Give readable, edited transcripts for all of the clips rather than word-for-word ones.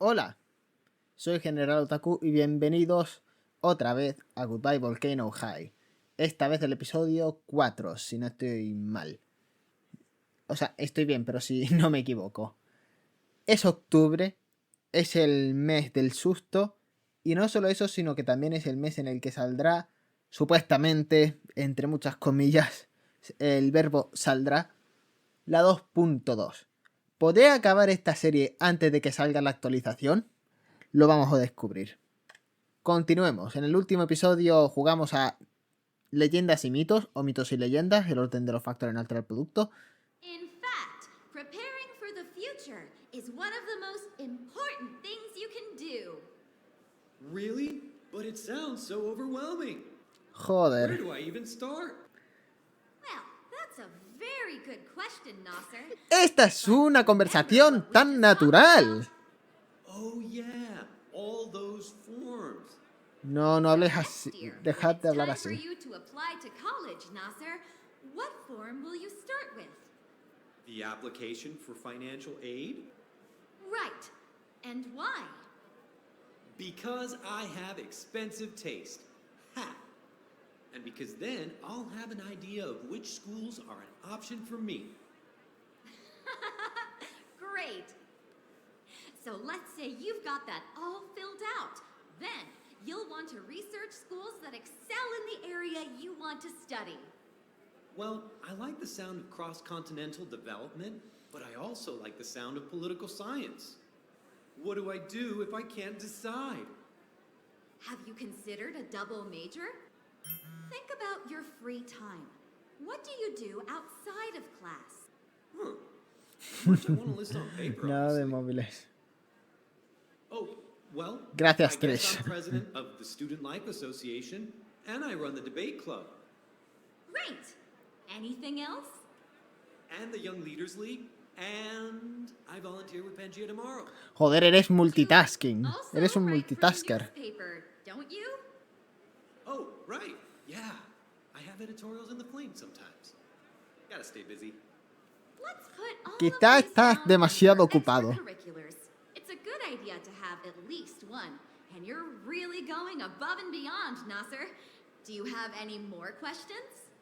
Hola, soy GeneralOtaku y bienvenidos otra vez a Goodbye Volcano High. Esta vez el episodio 4, si no estoy mal. O sea, estoy bien, pero si no me equivoco. Es octubre, es el mes del susto, y no solo eso, sino que también es el mes en el que saldrá, supuestamente, entre muchas comillas, el verbo saldrá, la 2.2. ¿Podré acabar esta serie antes de que salga la actualización? Lo vamos a descubrir. Continuemos. En el último episodio jugamos a Leyendas y Mitos, o Mitos y Leyendas, el orden de los factores en alterar el producto. In fact, preparing for the future is one of the most important things you can do. Really? But it sounds so overwhelming. Joder. Where do I even start? Well, that's a very good question, Nasser. Esta es una conversación tan natural. Oh yeah, all those forms. No hables así. Dejad de hablar It's time for así. you to apply to college, Nasser. What form will you start with? The application for financial aid? Right. And why? Because I have expensive taste. Ha! And because then I'll have an idea of which schools are an option for me. Great. So let's say you've got that all filled out. Then you'll want to research schools that excel in the area you want to study. Well, I like the sound of cross-continental development, but I also like the sound of political science. What do I do if I can't decide? Have you considered a double major? Think about your free time. What do you do outside of class? Huh. Much I want to list on paper, Nada de honestly. móviles. Oh, well, Gracias, I guess Trish. I'm president of the Student Life Association, and I run the debate club, Great. Anything else? and the Young Leaders League, and I volunteer with Pangea tomorrow. Joder, eres multitasking. Also Eres un write for the multitasker. newspaper, don't you? Oh, right, yeah. I have editorials in the Flame sometimes. Gotta stay busy. Let's put all Quizá of these estás down demasiado under ocupado. extracurriculars. It's a good idea to have at least one. And you're really going above and beyond, Nasser. Do you have any more questions?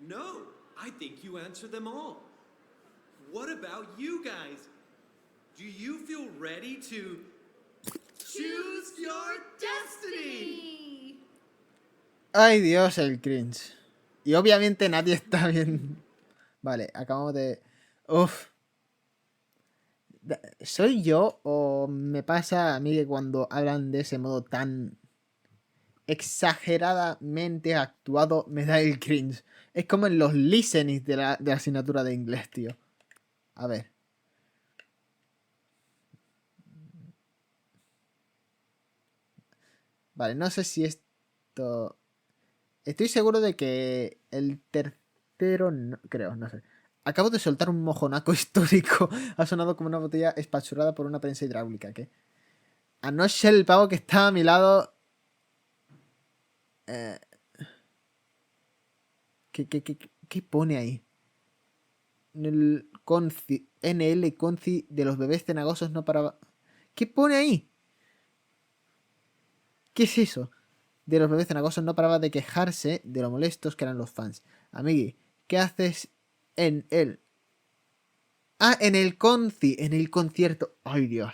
No, I think you answered them all. What about you guys? Do you feel ready to choose your destiny? Ay, Dios, el cringe. Y obviamente nadie está bien. Vale, acabamos de... Uf. ¿Soy yo o me pasa a mí que cuando hablan de ese modo tan exageradamente actuado me da el cringe? Es como en los listenings de la asignatura de inglés, tío. A ver. Vale, no sé si esto... Estoy seguro de que el tercero... No, creo, no sé. Acabo de soltar un mojonaco histórico. Ha sonado como una botella espachurrada por una prensa hidráulica. ¿Qué? A no ser el pavo que está a mi lado... ¿Qué pone ahí? NL Conci de los bebés cenagosos no paraba... ¿Qué pone ahí? ¿Qué es eso? De los bebés cenagosos no paraba de quejarse de lo molestos que eran los fans. Amigui, ¿qué haces en el... Ah, en el concierto. Ay, Dios.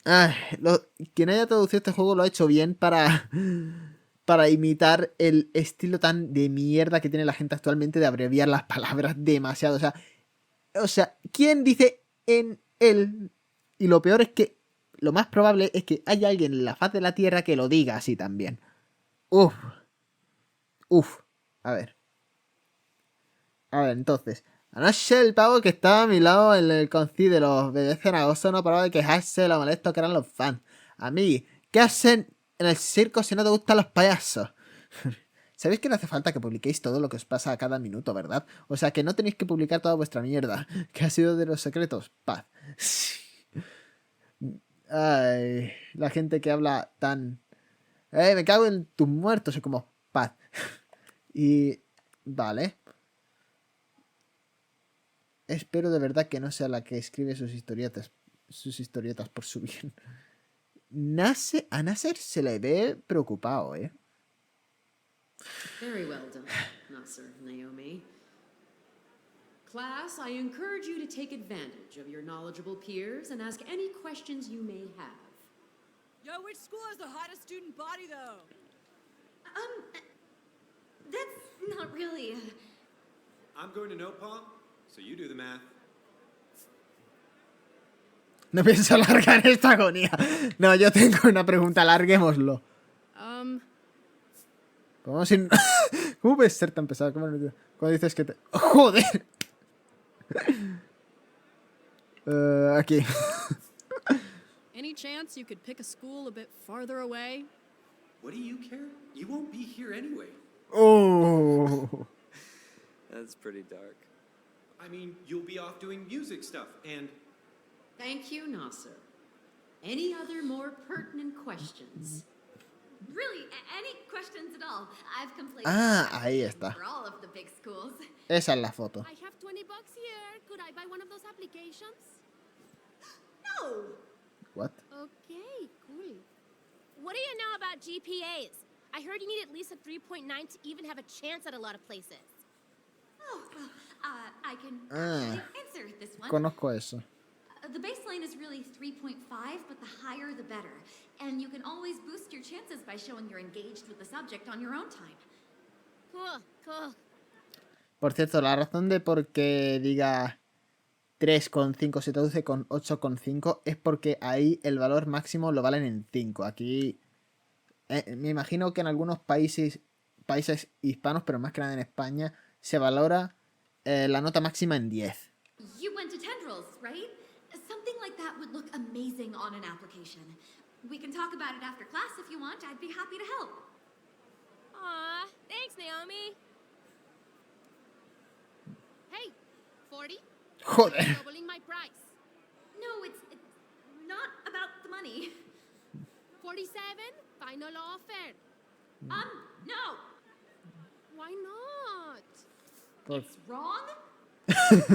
Ay, quien haya traducido este juego lo ha hecho bien para imitar el estilo tan de mierda que tiene la gente actualmente de abreviar las palabras demasiado. O sea, ¿quién dice en el? Y lo peor es que lo más probable es que haya alguien en la faz de la Tierra que lo diga así también. Uf. A ver, entonces. A no ser el pavo que estaba a mi lado en el conci de los bebés cenagosos no paraba de quejarse de lo molesto que eran los fans. A mí, ¿qué hacen en el circo si no te gustan los payasos? Sabéis que no hace falta que publiquéis todo lo que os pasa a cada minuto, ¿verdad? O sea, que no tenéis que publicar toda vuestra mierda. ¿Qué ha sido de los secretos? Paz. Ay, la gente que habla tan... me cago en tus muertos. Y como, paz. Y... Vale. Espero de verdad que no sea la que escribe sus sus historietas por su bien. A Nasser se le ve preocupado, ¿eh? Very well done, Nasser, Naomi. Class, I encourage you to take advantage of your knowledgeable peers and ask any questions you may have. Yo, which school has the hottest student body, though? That's not really. I'm going to Nopal, so you do the math. No pienso alargar esta agonía. No, yo tengo una pregunta, alarguémoslo. Vamos sin... ¿Cómo puedes ser tan pesado? Cuando dices que te... ¡Joder! Aquí. Any chance you could pick a school a bit farther away? What do you care? You won't be here anyway. Oh. That's pretty dark. I mean, you'll be off doing music stuff, and... Thank you, Nasser. Any other more pertinent questions? Really, any questions at all? I've completed Ahí está. for all of the big schools. Esa es la foto. I have $20 here. Could I buy one of those applications? No! What? Okay, cool. What do you know about GPAs? I heard you need at least a 3.9 to even have a chance at a lot of places. Oh, well, I can actually answer this one. Conozco eso. The baseline is really 3.5, but the higher the better. And you can always boost your chances by showing you're engaged with the subject on your own time. Cool, cool. Por cierto, la razón de por qué diga 3,5 se traduce con 8,5 es porque ahí el valor máximo lo valen en 5. Aquí me imagino que en algunos países hispanos, pero más que nada en España, se valora la nota máxima en 10. You went to Tendrils, right? Something like that would look amazing on an application. We can talk about it after class if you want. I'd be happy to help. Aw, thanks, Naomi. Hey, 40? Joder. Doubling my price. No, it's not about the money. 47? Final offer. No. Why not? It's wrong? Plus,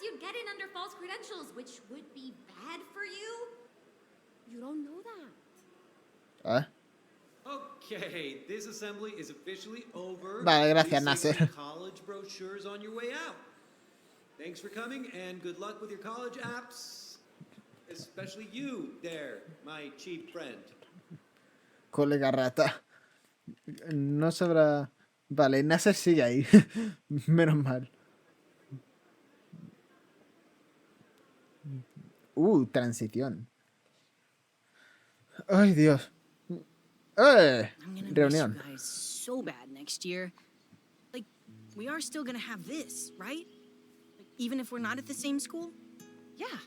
you'd get in under false credentials, which would be bad for you. You don't know that. Okay, this assembly is officially over. Vale, gracias, Please Nasser. take some college brochures on your way out. Thanks for coming, and good luck with your college apps. Especially you there, my cheap friend. Colega rata. No sabrá... Vale, Nasser sigue ahí. Menos mal. Transición. Ay, Dios. I'm gonna Reunión. miss you guys so bad next year. Like, we are still gonna have this, right? Like, even if we're not at the same school? Yeah,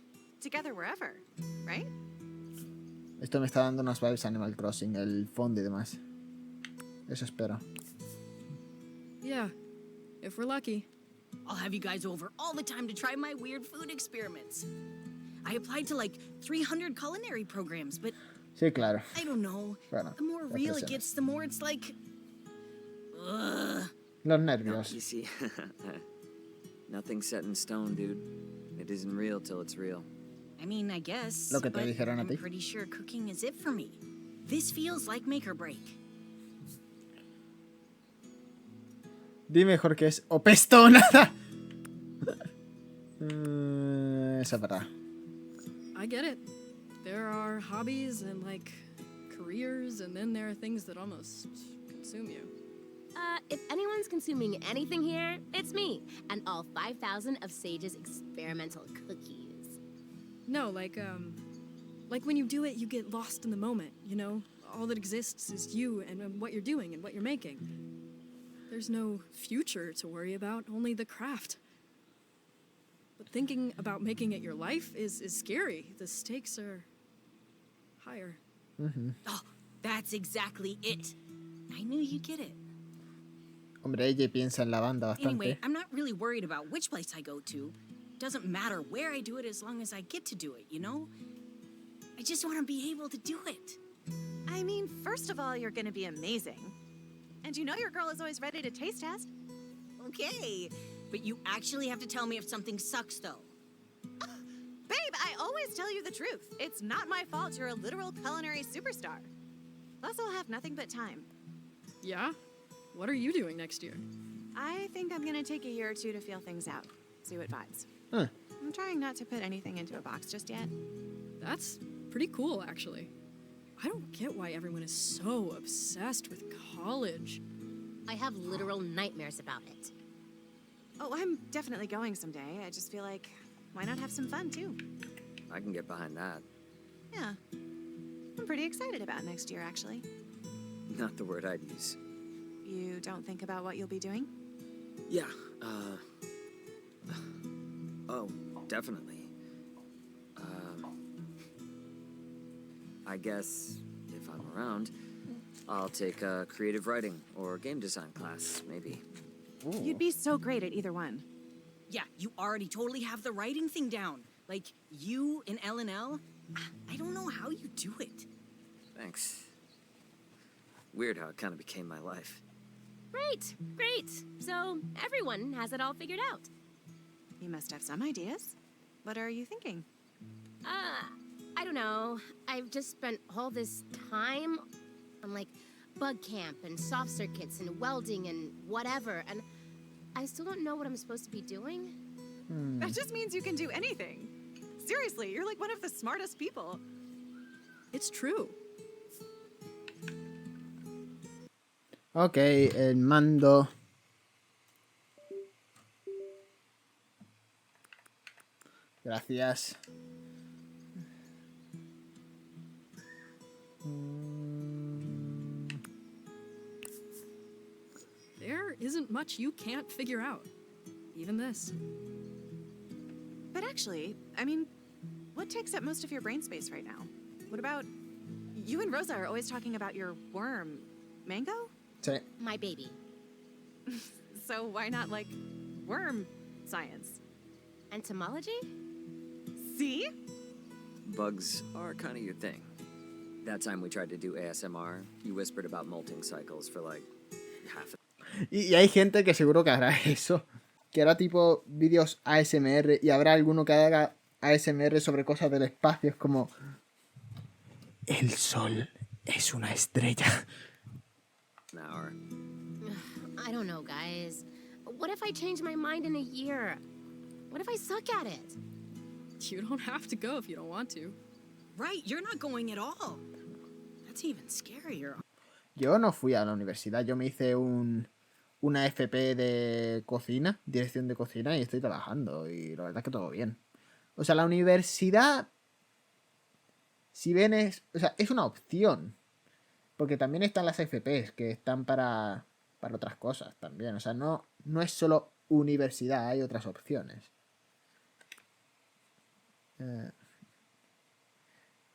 together wherever, right? Esto me está dando unas vibes Animal Crossing, el fondo y demás. Eso espero. Yeah, if we're lucky. I'll have you guys over all the time to try my weird food experiments. I applied to like 300 culinary programs, but Sí, claro. I don't know. Bueno, The more las real it presiones. gets, the more it's like... Ugh. Los No, nervios. you see, nothing's set in stone, dude. It isn't real till it's real. I mean, I guess, Lo que te but dijeron a I'm ti. pretty sure cooking is it for me. This feels like make or break. Di mejor que es o pesto o nada. Esa es verdad. I get it. There are hobbies and, like, careers, and then there are things that almost consume you. If anyone's consuming anything here, it's me and all 5,000 of Sage's experimental cookies. No, like when you do it, you get lost in the moment, you know? All that exists is you and what you're doing and what you're making. There's no future to worry about, only the craft. But thinking about making it your life is scary. The stakes are higher. Oh, that's exactly it. I knew you'd get it. Hombre, ella piensa en la banda Anyway, bastante. I'm not really worried about which place I go to. Doesn't matter where I do it as long as I get to do it, you know? I just want to be able to do it. I mean, first of all, you're gonna be amazing. And you know your girl is always ready to taste test. Okay, but you actually have to tell me if something sucks, though. Babe, I always always tell you the truth. It's not my fault you're a literal culinary superstar. Plus, I'll have nothing but time. Yeah? What are you doing next year? I think I'm gonna take a year or two to feel things out. See what vibes. Huh. I'm trying not to put anything into a box just yet. That's pretty cool, actually. I don't get why everyone is so obsessed with college. I have literal nightmares about it. Oh, I'm definitely going someday. I just feel like, why not have some fun, too? I can get behind that. Yeah. I'm pretty excited about next year, actually. Not the word I'd use. You don't think about what you'll be doing? Yeah, oh, definitely. I guess if I'm around, I'll take a creative writing or game design class, maybe. Ooh. You'd be so great at either one. Yeah, you already totally have the writing thing down. Like, you and L&L, I don't know how you do it. Thanks. Weird how it kind of became my life. Great, great. So everyone has it all figured out. You must have some ideas. What are you thinking? I don't know. I've just spent all this time on like bug camp and soft circuits and welding and whatever, and I still don't know what I'm supposed to be doing. That just means you can do anything. Seriously, you're like one of the smartest people. It's true. Ok, el mando. Gracias. There isn't much you can't figure out. Even this. But actually, I mean, what takes up most of your brain space right now? What about... You and Rosa are always talking about your worm, Mango? Sí. My baby. So why not, like, worm science? Entomology? See? Bugs are kind of your thing. That time we tried to do ASMR, you whispered about molting cycles for like half a... Y hay gente que seguro que hará eso. Que hará tipo vídeos ASMR y habrá alguno que haga ASMR sobre cosas del espacio. Es como... El sol es una estrella. An hour. I don't know, guys. What if I change my mind in a year? What if I suck at it? You don't have to go if you don't want to. Right, you're not going at all. That's even scarier. Yo no fui a la universidad. Yo me hice una FP de cocina, dirección de cocina, y estoy trabajando. Y la verdad es que todo bien. O sea, la universidad... Si bien es... O sea, es una opción. Porque también están las FPs, que están para otras cosas también. O sea, no es solo universidad, hay otras opciones.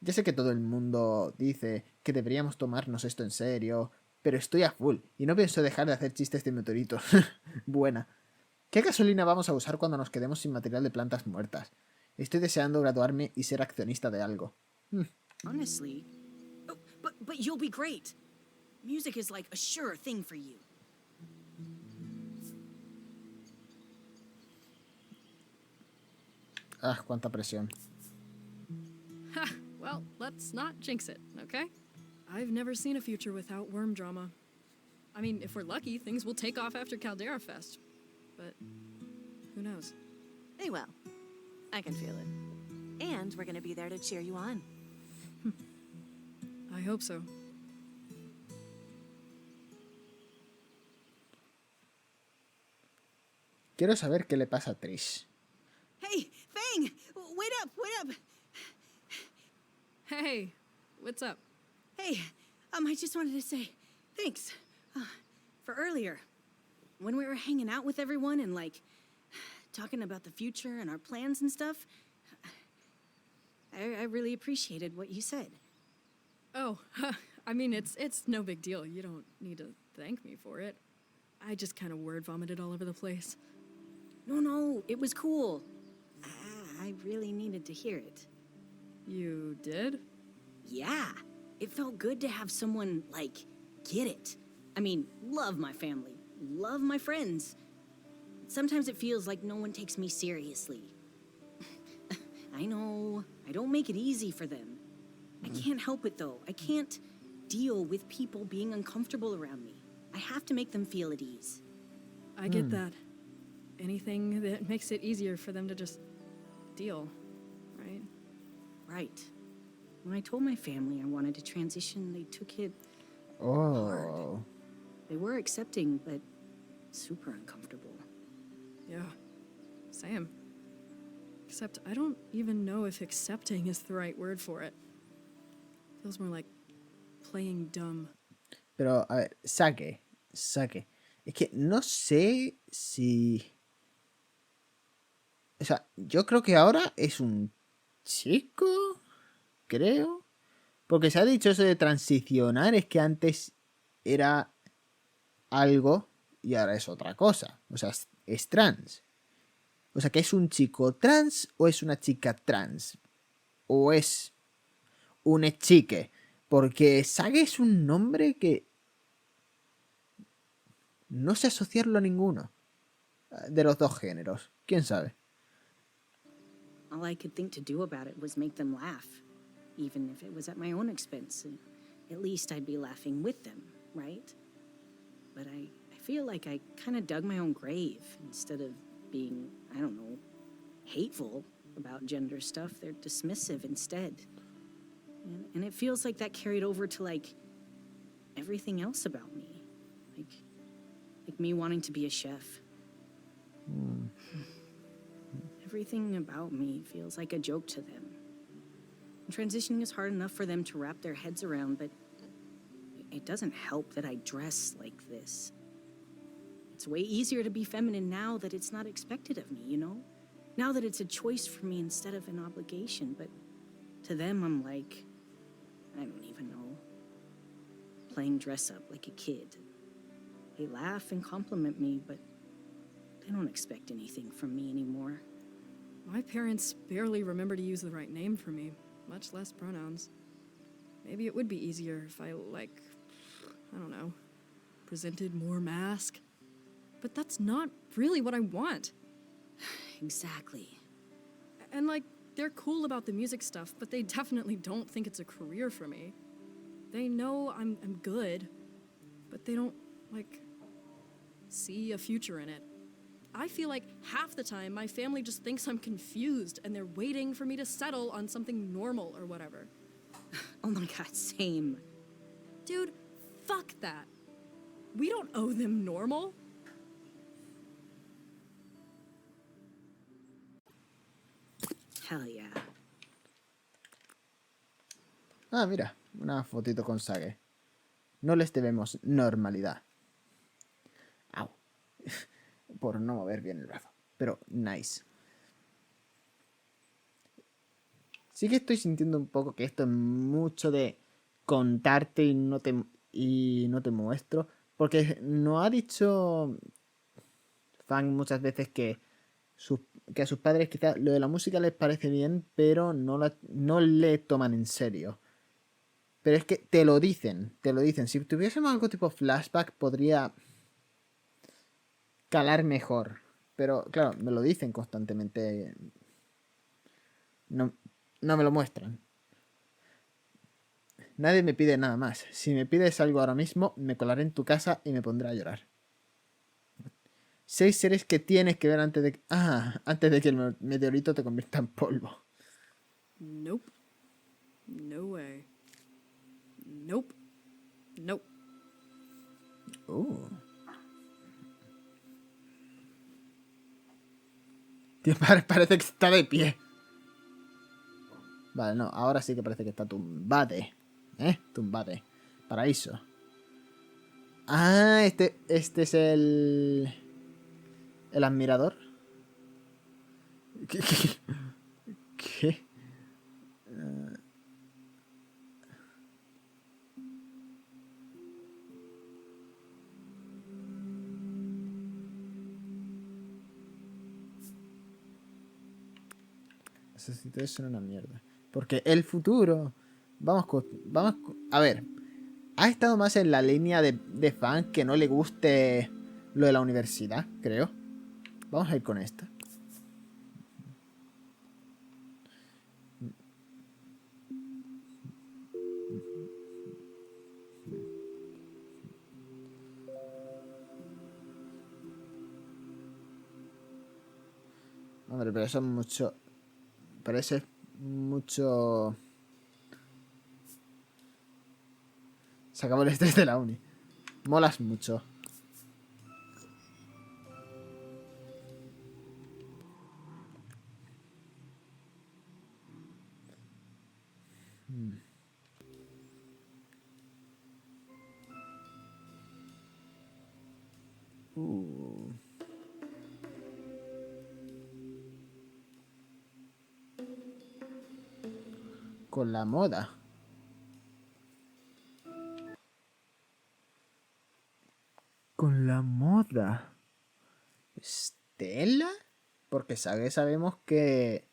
Ya sé que todo el mundo dice que deberíamos tomarnos esto en serio, pero estoy a full y no pienso dejar de hacer chistes de meteoritos. Buena. ¿Qué gasolina vamos a usar cuando nos quedemos sin material de plantas muertas? Estoy deseando graduarme y ser accionista de algo. Honestly. Oh, but you'll be great. Music is like a sure thing for you. Ah, cuánta presión. Ha! Well, let's not jinx it, okay? I've never seen a future without worm drama. I mean, if we're lucky, things will take off after Caldera Fest. But who knows? They will. I can feel it. And we're gonna be there to cheer you on. I hope so. Quiero saber qué le pasa a Trish. Hey, Fang! Wait up, wait up! Hey, what's up? Hey, I just wanted to say thanks for earlier. When we were hanging out with everyone and, like, talking about the future and our plans and stuff, I really appreciated what you said. Oh, I mean, it's no big deal. You don't need to thank me for it. I just kind of word vomited all over the place. No, it was cool. I really needed to hear it. You did? Yeah, it felt good to have someone, like, get it. I mean, love my family, love my friends. Sometimes it feels like no one takes me seriously. I know, I don't make it easy for them. I can't help it though. I can't deal with people being uncomfortable around me. I have to make them feel at ease. I get that. Anything that makes it easier for them to just deal, right? Right. When I told my family I wanted to transition, they took it Oh. hard. They were accepting, but super uncomfortable. Yeah, same. Except I don't even know if accepting is the right word for it. Feels more like playing dumb. Pero, a ver, Saque. Es que no sé si... O sea, yo creo que ahora es un chico, creo. Porque se ha dicho eso de transicionar, es que antes era algo y ahora es otra cosa. O sea, es trans. O sea, que es un chico trans o es una chica trans. O es un chique. Porque Sage es un nombre que no sé asociarlo a ninguno de los dos géneros. ¿Quién sabe? All I could think to do about it was make them laugh, even if it was at my own expense. At least I'd be laughing with them, right? But I feel like I kind of dug my own grave instead of being, I don't know, hateful about gender stuff. They're dismissive instead. And it feels like that carried over to, like, everything else about me. Like me wanting to be a chef. Everything about me feels like a joke to them. Transitioning is hard enough for them to wrap their heads around, but it doesn't help that I dress like this. It's way easier to be feminine now that it's not expected of me, you know? Now that it's a choice for me instead of an obligation, but to them I'm like, I don't even know, playing dress up like a kid. They laugh and compliment me, but they don't expect anything from me anymore. My parents barely remember to use the right name for me, much less pronouns. Maybe it would be easier if I, like, I don't know, presented more mask. But that's not really what I want. Exactly. And, like, they're cool about the music stuff, but they definitely don't think it's a career for me. They know I'm good, but they don't, like, see a future in it. I feel like half the time my family just thinks I'm confused and they're waiting for me to settle on something normal or whatever. Oh my god, same. Dude, fuck that. We don't owe them normal. Hell yeah. Ah, mira, una fotito con Sage. No les debemos normalidad. Au. Por no mover bien el brazo. Pero nice. Sí que estoy sintiendo un poco que esto es mucho de contarte y no te muestro. Porque no ha dicho Fan muchas veces que a sus padres quizás lo de la música les parece bien, pero no le toman en serio. Pero es que te lo dicen. Si tuviésemos algo tipo flashback podría calar mejor. Pero claro, me lo dicen constantemente. No me lo muestran. Nadie me pide nada más. Si me pides algo ahora mismo, me colaré en tu casa y me pondré a llorar. 6 series que tienes que ver antes de que el meteorito te convierta en polvo. Nope. No way. Nope. Nope. Tío, parece que está de pie. Vale, no, ahora sí que parece que está tumbate. Tumbate. Paraíso. Ah, este es el admirador. ¿Qué? Esos sitios son una mierda. Porque el futuro... A ver. Ha estado más en la línea de fan que no le guste lo de la universidad, creo. Vamos a ir con esta. pero eso es mucho... Pero eso es mucho... Se acabó el estrés de la uni. Molas mucho. Uh. Con la moda. Con la moda. ¿Estela? Porque sabemos que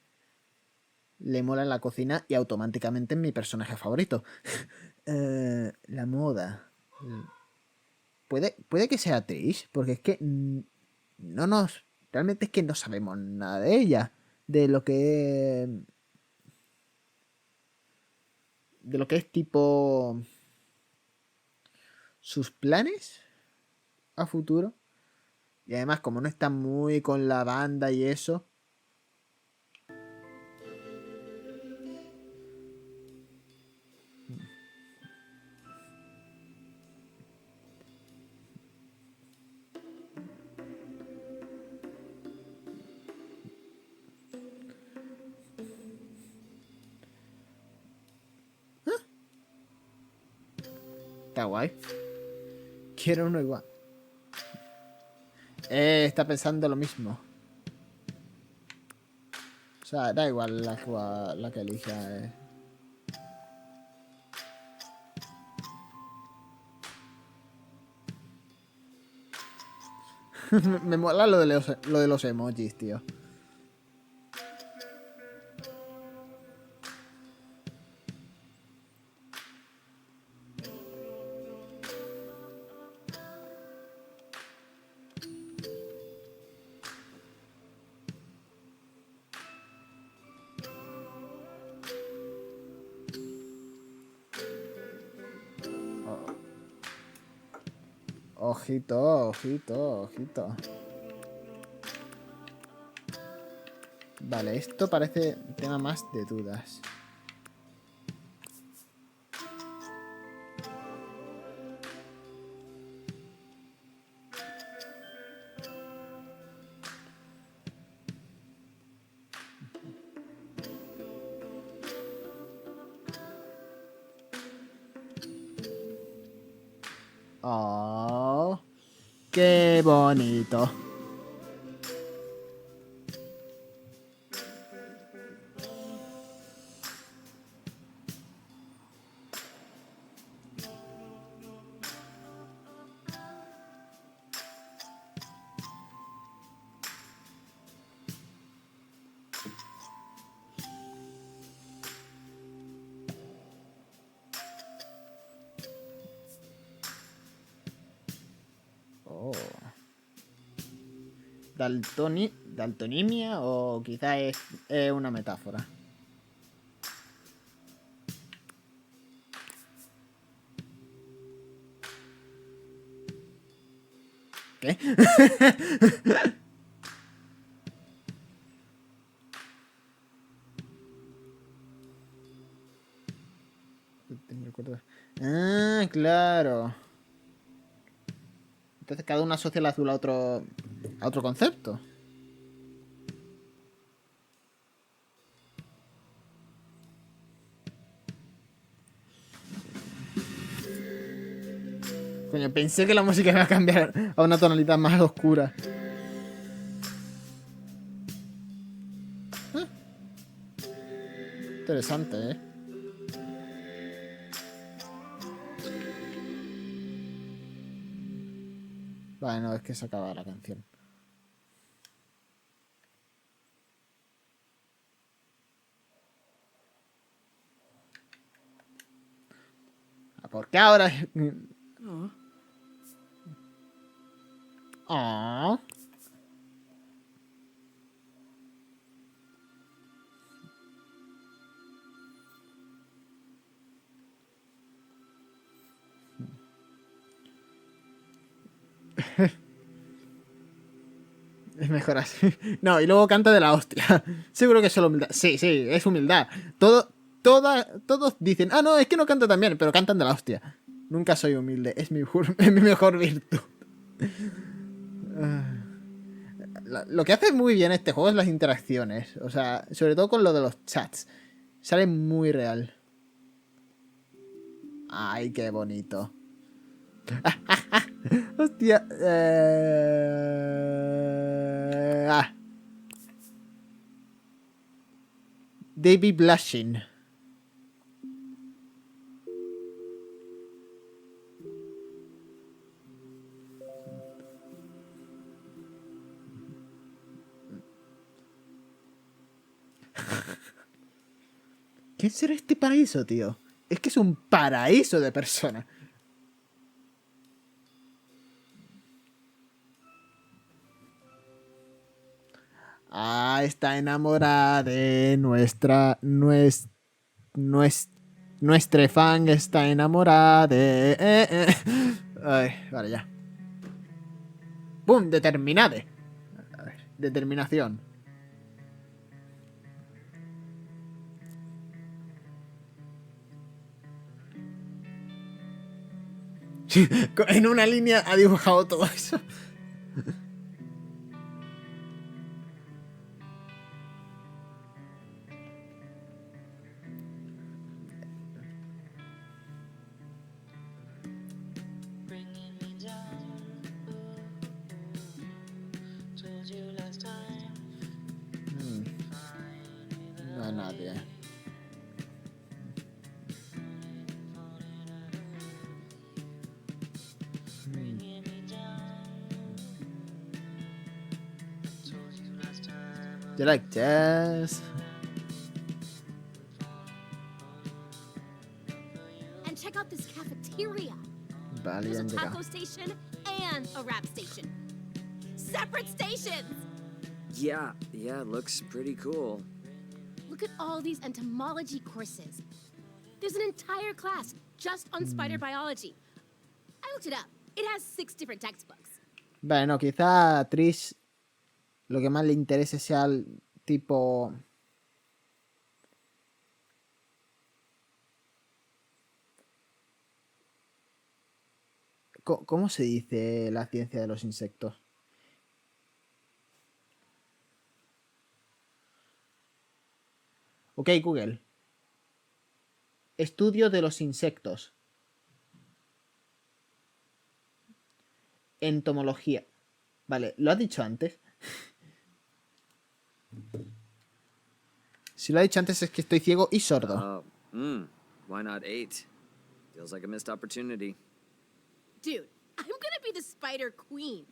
le mola en la cocina y automáticamente es mi personaje favorito. La moda. Puede que sea Trish, porque es que no nos... Realmente es que no sabemos nada de ella. De lo que... De lo que es tipo... Sus planes a futuro. Y además, como no está muy con la banda y eso... Está guay. Quiero uno igual. Está pensando lo mismo. O sea, da igual la que elija. Me mola lo de los emojis, tío. Ojito, ojito, ojito. Vale, esto parece tema más de dudas. Oh, qué bonito. Oh. ¿Daltonimia o quizá es una metáfora? ¿Qué? Ah, claro. Entonces cada uno asocia el azul a otro concepto. Coño, pensé que la música iba a cambiar a una tonalidad más oscura. Ah. Interesante, ¿eh? Vale, no, es que se acaba la canción. ¿Por qué ahora? Oh. mejor así. No, y luego canta de la hostia. Seguro que es solo humildad. Sí, es humildad. Todos dicen, ah, no, es que no canta tan bien, pero cantan de la hostia. Nunca soy humilde, es mi mejor virtud. Lo que hace muy bien este juego es las interacciones. O sea, sobre todo con lo de los chats. Sale muy real. Ay, qué bonito. Hostia. David Blushing. ¿Qué será este paraíso, tío? Es que es un paraíso de personas. Ah, está enamorada de nuestra fan está enamorada de... Ay, vale, ya. ¡Pum! Determinade. A ver, determinación. En una línea ha dibujado todo eso. No hay nadie. You like jazz? And check out this cafeteria. Vale, There's ya a han llegado. taco station and a rap station. Separate stations! Yeah, it looks pretty cool. Look at all these entomology courses. There's an entire class just on spider biology. I looked it up. It has 6 different textbooks. Vale, no, quizá a Trish lo que más le interese sea el tipo... ¿Cómo se dice la ciencia de los insectos? Ok, Google. Estudio de los insectos. Entomología. Vale, ¿lo has dicho antes? Si lo ha dicho antes es que estoy ciego y sordo. Why not 8? Feels like a missed opportunity. Dude, I'm gonna be the spider queen.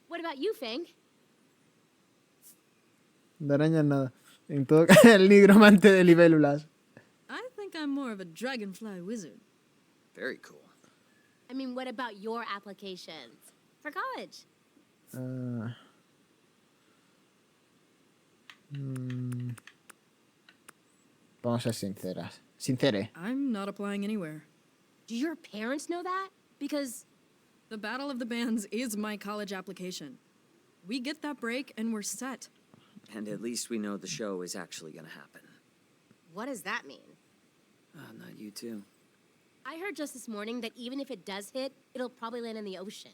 What about you, Fang? De arañas nada. En todo caso, el nigromante de libélulas. I think I'm more of a dragonfly wizard. Very cool. I mean, what about your applications for college? Vamos a ser sinceras. Sincere. I'm not applying anywhere. Do your parents know that? Because The Battle of the Bands is my college application. We get that break and we're set. And at least we know the show is actually gonna happen. what does that mean? Not you too. I heard just this morning that even if it does hit, it'll probably land in the ocean.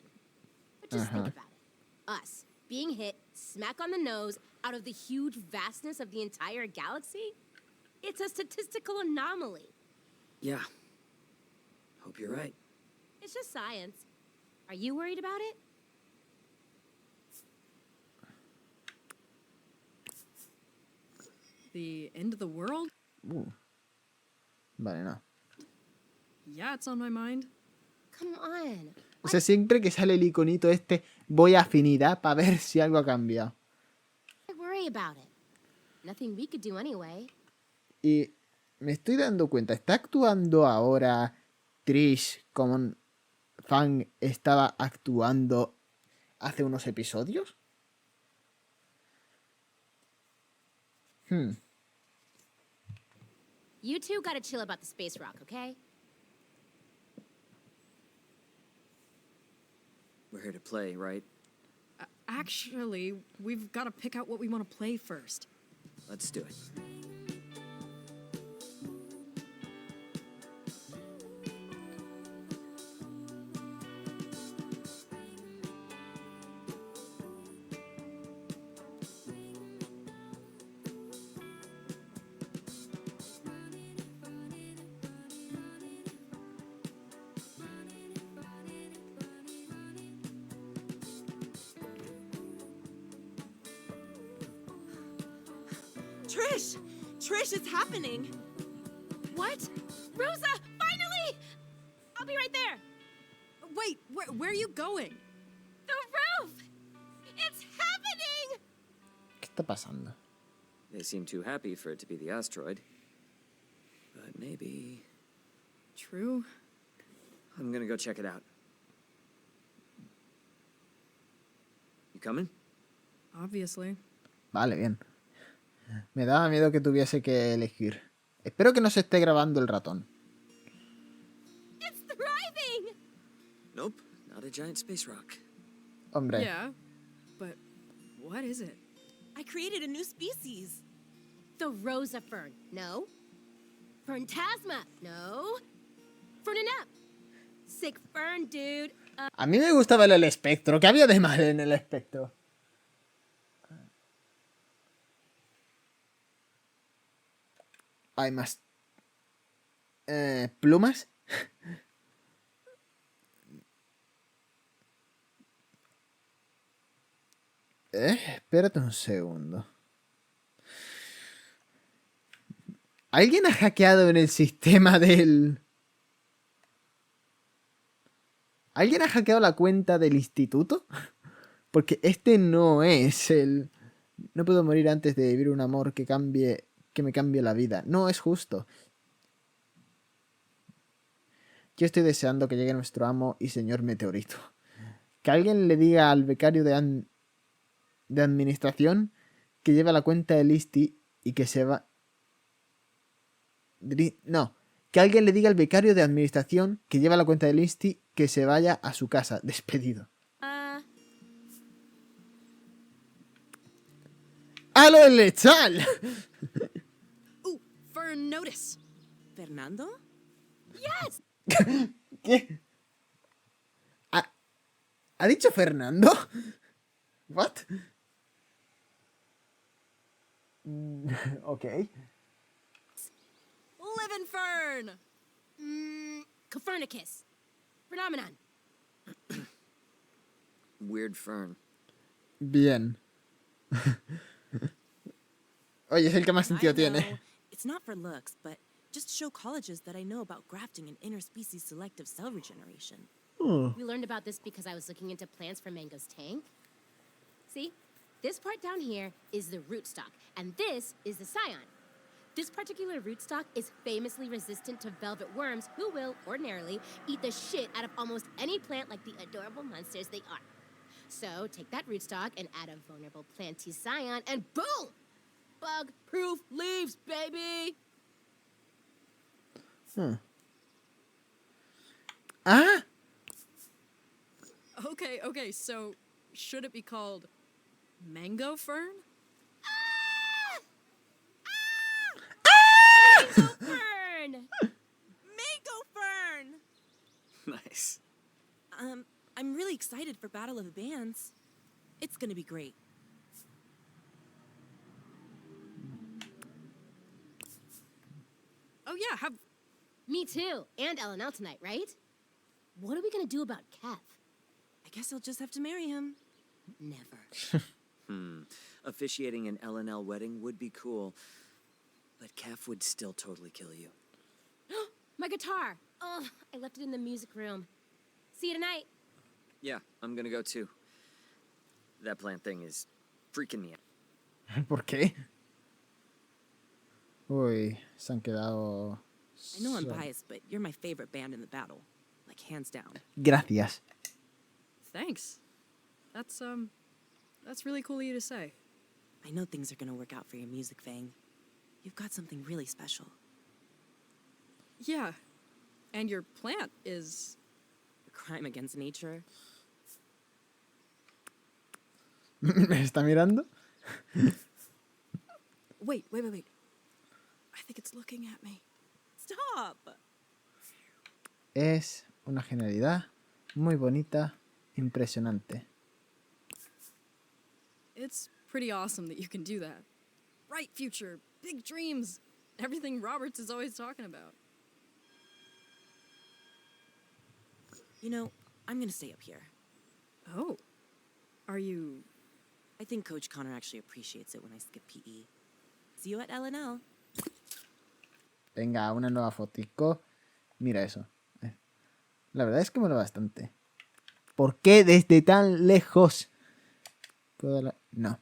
But just think about it. Us, being hit smack on the nose out of the huge vastness of the entire galaxy? It's a statistical anomaly. Yeah. Hope you're right. It's just science. Are you worried about it? The end of the world? Vale, no. Yeah, it's on my mind. Come on. O sea, siempre que sale el iconito este, voy a afinidad para ver si algo ha cambiado. Why worry about it? Nothing we could do anyway. Y me estoy dando cuenta, ¿está actuando ahora Trish como Fang estaba actuando hace unos episodios? You two gotta chill about the space rock, okay? We're here to play, right? Actually, we've got to pick out what we want to play first. Let's do it. Trish! Trish, it's happening! What? Rosa, finally! I'll be right there. Wait, where are you going? The roof! It's happening! ¿Qué está pasando? They seem too happy for it to be the asteroid. But maybe... True. I'm gonna go check it out. You coming? Obviously. Vale, bien. Me daba miedo que tuviese que elegir. Espero que no se esté grabando el ratón. It's thriving! Nope, not a giant space rock. Hombre. Yeah, but what is it? I created a new species. The Rosa fern, no. Ferntasma, no. Fernanep. Sick fern, dude. A mí me gustaba el espectro. ¿Qué había de mal en el espectro? Hay más... ¿Plumas? Espérate un segundo. ¿Alguien ha hackeado en el sistema del... ¿Alguien ha hackeado la cuenta del instituto? Porque este no es el... No puedo morir antes de vivir un amor que me cambie la vida. No es justo. Yo estoy deseando que llegue nuestro amo y señor meteorito. Que alguien le diga al becario de administración que lleva la cuenta del ISTI y que se va... No. Que alguien le diga al becario de administración que lleva la cuenta del ISTI que se vaya a su casa. Despedido. ¡A lo del lechal! Fern notice. ¿Fernando? Yes! ¿Qué? ¿Ha dicho Fernando? ¿What? Ok. Living fern. Copernicus. Phenomenon. Weird fern. Bien. Oye, es el que más sentido I know. tiene. It's not for looks, but just to show colleges that I know about grafting and interspecies selective cell regeneration. We learned about this because I was looking into plants for Mango's tank. See? This part down here is the rootstock, and this is the scion. This particular rootstock is famously resistant to velvet worms who will, ordinarily, eat the shit out of almost any plant like the adorable monsters they are. So, take that rootstock and add a vulnerable planty scion, and boom! Bug-proof leaves, baby! Ah, Okay, so should it be called mango fern? Mango fern! Mango fern! Nice. I'm really excited for Battle of the Bands. It's gonna be great. Oh yeah, Me too, and LNL tonight, right? What are we gonna do about Kev? I guess I'll just have to marry him. Never. Officiating an LNL wedding would be cool, but Kef would still totally kill you. My guitar! Oh, I left it in the music room. See you tonight. Yeah, I'm gonna go too. That plant thing is freaking me out. ¿por qué? Uy, se han quedado... I know I'm solos. biased, but you're my favorite band in the battle. Like, hands down. Gracias. thanks. That's really cool of you to say. I know things are gonna work out for your music, Fang. You've got something really special. Yeah, and your plant is... A crime against nature. ¿Me está mirando? Wait. I think it's looking at me. Stop! Es una genialidad muy bonita, impresionante. It's pretty awesome that you can do that. Bright future, big dreams, everything Roberts is always talking about. You know, I'm gonna stay up here. Oh. Are you... I think Coach Connor actually appreciates it when I skip PE. See you at LNL. Venga, una nueva fotico. Mira eso. La verdad es que mola bastante. ¿Por qué desde tan lejos? No.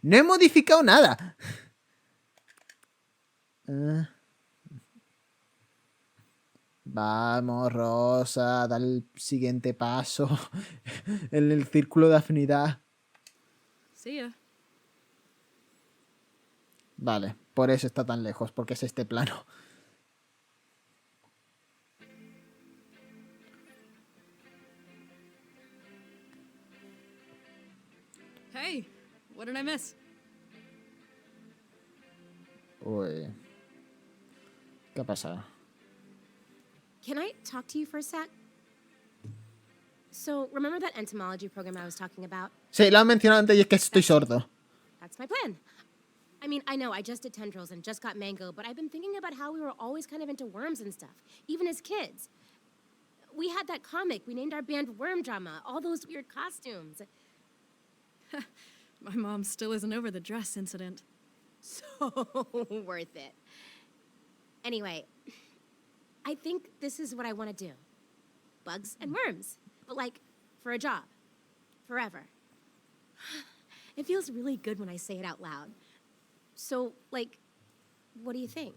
No he modificado nada. Vamos, Rosa, da el siguiente paso en el círculo de afinidad. See ya. Vale, por eso está tan lejos, porque es este plano. Hey, what did I miss? Uy. ¿Qué ha pasado? Can I talk to you for a sec? So, remember that entomology program I was talking about? Sí, lo han mencionado antes y es que estoy sordo. That's my plan. I mean, I know I just did tendrils and just got mango, but I've been thinking about how we were always kind of into worms and stuff, even as kids. We had that comic, we named our band Worm Drama, all those weird costumes. My mom still isn't over the dress incident. So worth it. Anyway, I think this is what I want to do. Bugs and worms, but like, for a job. Forever. It feels really good when I say it out loud. So, like, what do you think?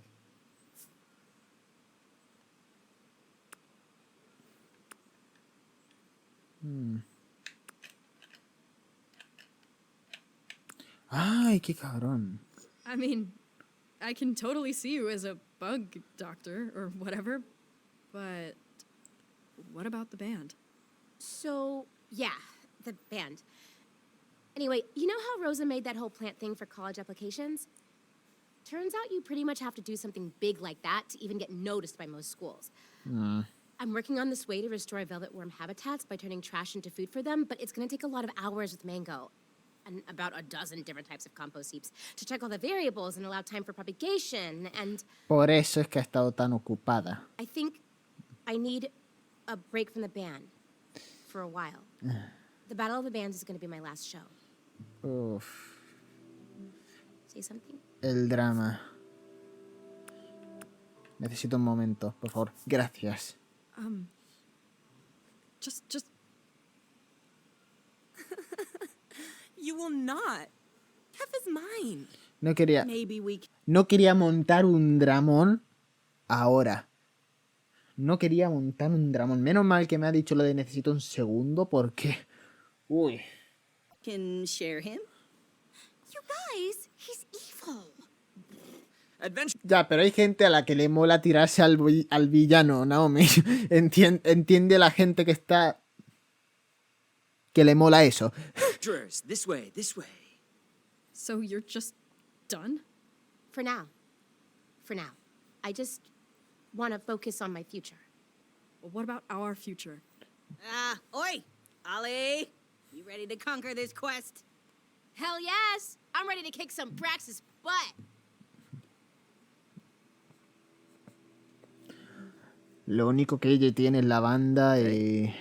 Ay, qué cabrón. I mean, I can totally see you as a bug doctor or whatever, but what about the band? So, yeah, the band. Anyway, you know how Rosa made that whole plant thing for college applications? Turns out you pretty much have to do something big like that to even get noticed by most schools. I'm working on this way to restore velvet worm habitats by turning trash into food for them, but it's gonna take a lot of hours with Mango and about a dozen different types of compost heaps to check all the variables and allow time for propagation, and Por eso es que ha estado tan ocupada. I think I need a break from the band for a while. The Battle of the Bands is gonna be my last show. Uf, Say something? el drama. Necesito un momento, por favor. Gracias. Just You will not. Kef is mine. No quería, Maybe we can... no quería montar un dramón ahora. No quería montar un dramón. Menos mal que me ha dicho lo de necesito un segundo porque... Uy. Can share him? You guys, he's evil. Adventure. Ya, pero hay gente a la que le mola tirarse al villano, Naomi. Entiende la gente que está... que le mola eso. Drawers, this way, this way. so you're just done? For now. For now. I just want to focus on my future. Well, what about our future? Oi! Ollie! You ready to conquer this quest? Hell yes! I'm ready to kick some Brax's butt! Lo único que ella tiene es la banda y...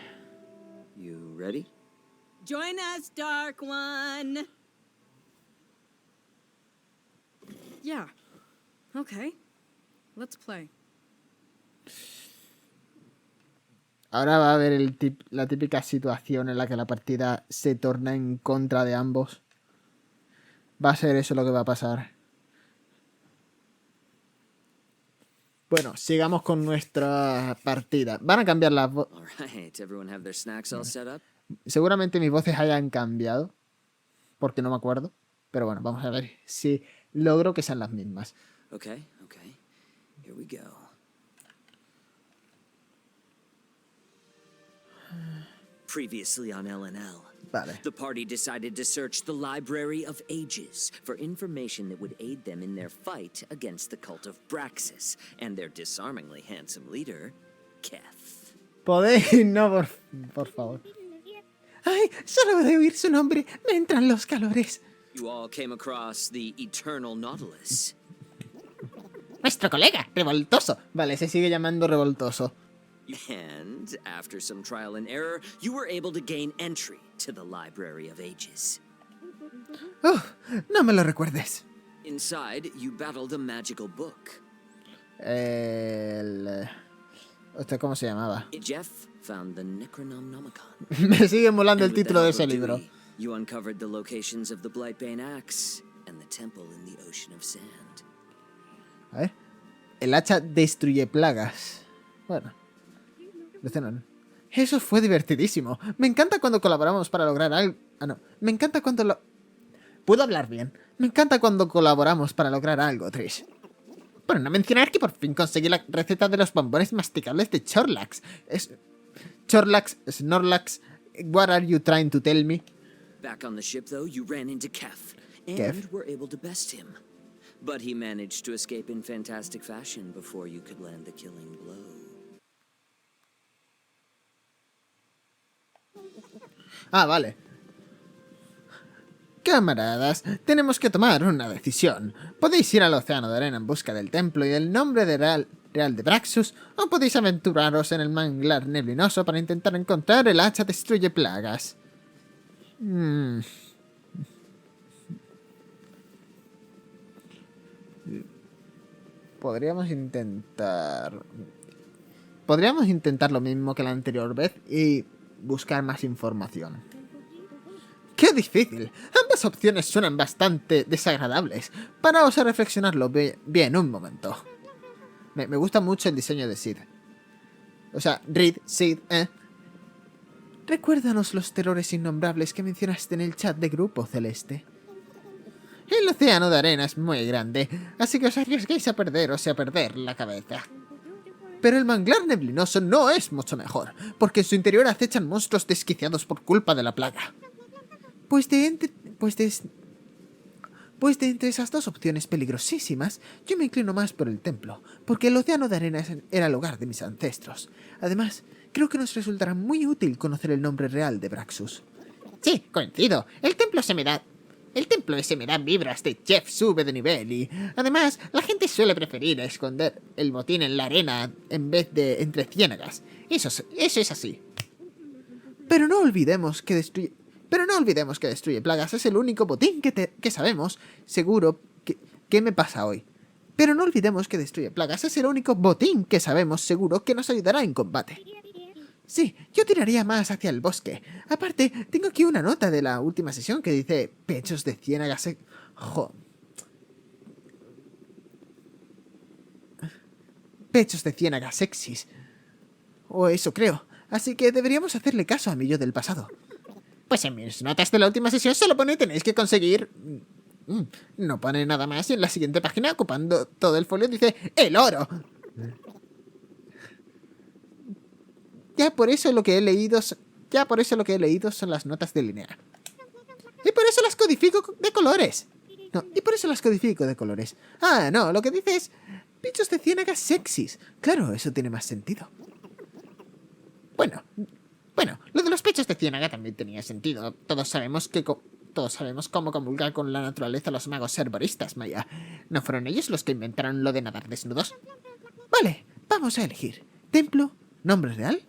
You ready? Join us, Dark One! Yeah. Okay. Let's play. Ahora va a haber la típica situación en la que la partida se torna en contra de ambos. Va a ser eso lo que va a pasar. Bueno, sigamos con nuestra partida. Van a cambiar las voces. All right, everyone have their snacks all set up? Seguramente mis voces hayan cambiado. Porque no me acuerdo. Pero bueno, vamos a ver si logro que sean las mismas. Okay. Here we go. Previously on LNL. Vale. The party decided to search the Library of Ages for information that would aid them in their fight against the cult of Braxis and their disarmingly handsome leader, Keth. ¿Podéis? No, por favor. Ay, solo de oír su nombre me entran los calores. You all came across the Eternal Nautilus. Nuestro colega, revoltoso. Vale, se sigue llamando revoltoso. And after some trial and error, you were able to gain entry to the Library of Ages. No me lo recuerdes. Inside, you battled a magical book. ¿Cómo se llamaba? Jeff found the Necronomicon. Me sigue molando el título de ese libro. You uncovered the locations of the Blightbane Axe and the temple in the Ocean of Sand. A ver. El hacha destruye plagas. Bueno. Eso fue divertidísimo. Me encanta cuando colaboramos para lograr algo. Me encanta cuando Puedo hablar bien. Me encanta cuando colaboramos para lograr algo, Trish. Por no mencionar que por fin conseguí la receta de los bombones masticables de Chorlax. Chorlax, Snorlax. What are you trying to tell me? Back on the ship, though, you ran into Keth and were able to best him. But he managed to escape in fantastic fashion before you could land the killing blow. Vale. Camaradas, tenemos que tomar una decisión. Podéis ir al océano de arena en busca del templo y del nombre de real de Braxus, o podéis aventuraros en el manglar neblinoso para intentar encontrar el hacha destruye plagas. Podríamos intentar lo mismo que la anterior vez y buscar más información. ¡Qué difícil! Ambas opciones suenan bastante desagradables. Paraos a reflexionarlo bien un momento. Me gusta mucho el diseño de Sid. O sea, Sid, Recuérdanos los terrores innombrables que mencionaste en el chat de grupo, Celeste. El océano de arena es muy grande, así que os arriesguéis a perderos y a perder la cabeza. Pero el manglar neblinoso no es mucho mejor, porque en su interior acechan monstruos desquiciados por culpa de la plaga. Pues de entre esas dos opciones peligrosísimas, yo me inclino más por el templo, porque el océano de arena era el hogar de mis ancestros. Además, creo que nos resultará muy útil conocer el nombre real de Braxus. Sí, coincido. El templo ese me da vibras de Jeff sube de nivel y, además, la gente suele preferir esconder el botín en la arena en vez de entre ciénagas. Eso es así. Pero no olvidemos que destruye plagas es el único botín que sabemos seguro que me pasa hoy. Pero no olvidemos que destruye plagas es el único botín que sabemos seguro que nos ayudará en combate. Sí, yo tiraría más hacia el bosque. Aparte, tengo aquí una nota de la última sesión que dice pechos de ciénagas. Pechos de ciénagas sexys. O eso creo. Así que deberíamos hacerle caso a mi yo del pasado. Pues en mis notas de la última sesión solo pone tenéis que conseguir... No pone nada más y en la siguiente página, ocupando todo el folio, dice ¡el oro! Ya por eso lo que he leído son las notas de Linnea. Y por eso las codifico de colores. No, lo que dice es... Bichos de ciénagas sexys. Claro, eso tiene más sentido. Bueno, lo de los pechos de ciénaga también tenía sentido. Todos sabemos cómo comulgar con la naturaleza los magos herboristas, Maya. ¿No fueron ellos los que inventaron lo de nadar desnudos? Vale, vamos a elegir. Templo, nombre real,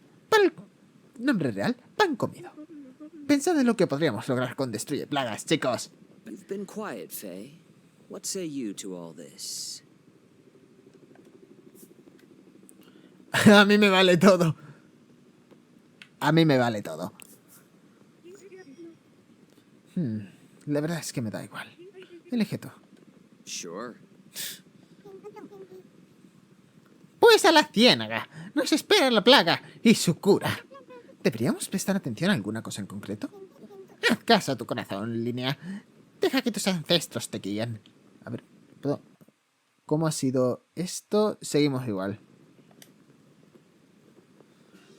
pan comido. Pensad en lo que podríamos lograr con Destruye Plagas, chicos. You've been quiet, Faye. What say you to all this? A mí me vale todo. La verdad es que me da igual. Elige tú. Sure. Pues a la ciénaga. Nos espera la plaga y su cura. ¿Deberíamos prestar atención a alguna cosa en concreto? Haz caso a tu corazón, Linnea. Deja que tus ancestros te guíen. A ver, ¿cómo ha sido esto? Seguimos igual.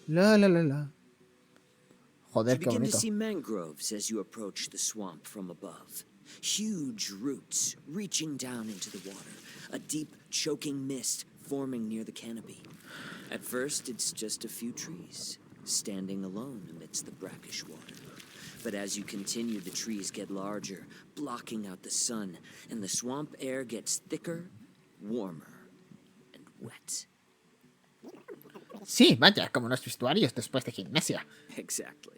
La. Joder, You qué begin to bonito. see mangroves as you approach the swamp from above. Huge roots reaching down into the water, a deep, choking mist forming near the canopy. At first, it's just a few trees, standing alone amidst the brackish water. But as you continue, the trees get larger, blocking out the sun, and the swamp air gets thicker, warmer, and wet. Sí, vaya, como los vestuarios después de gimnasia. Exactly.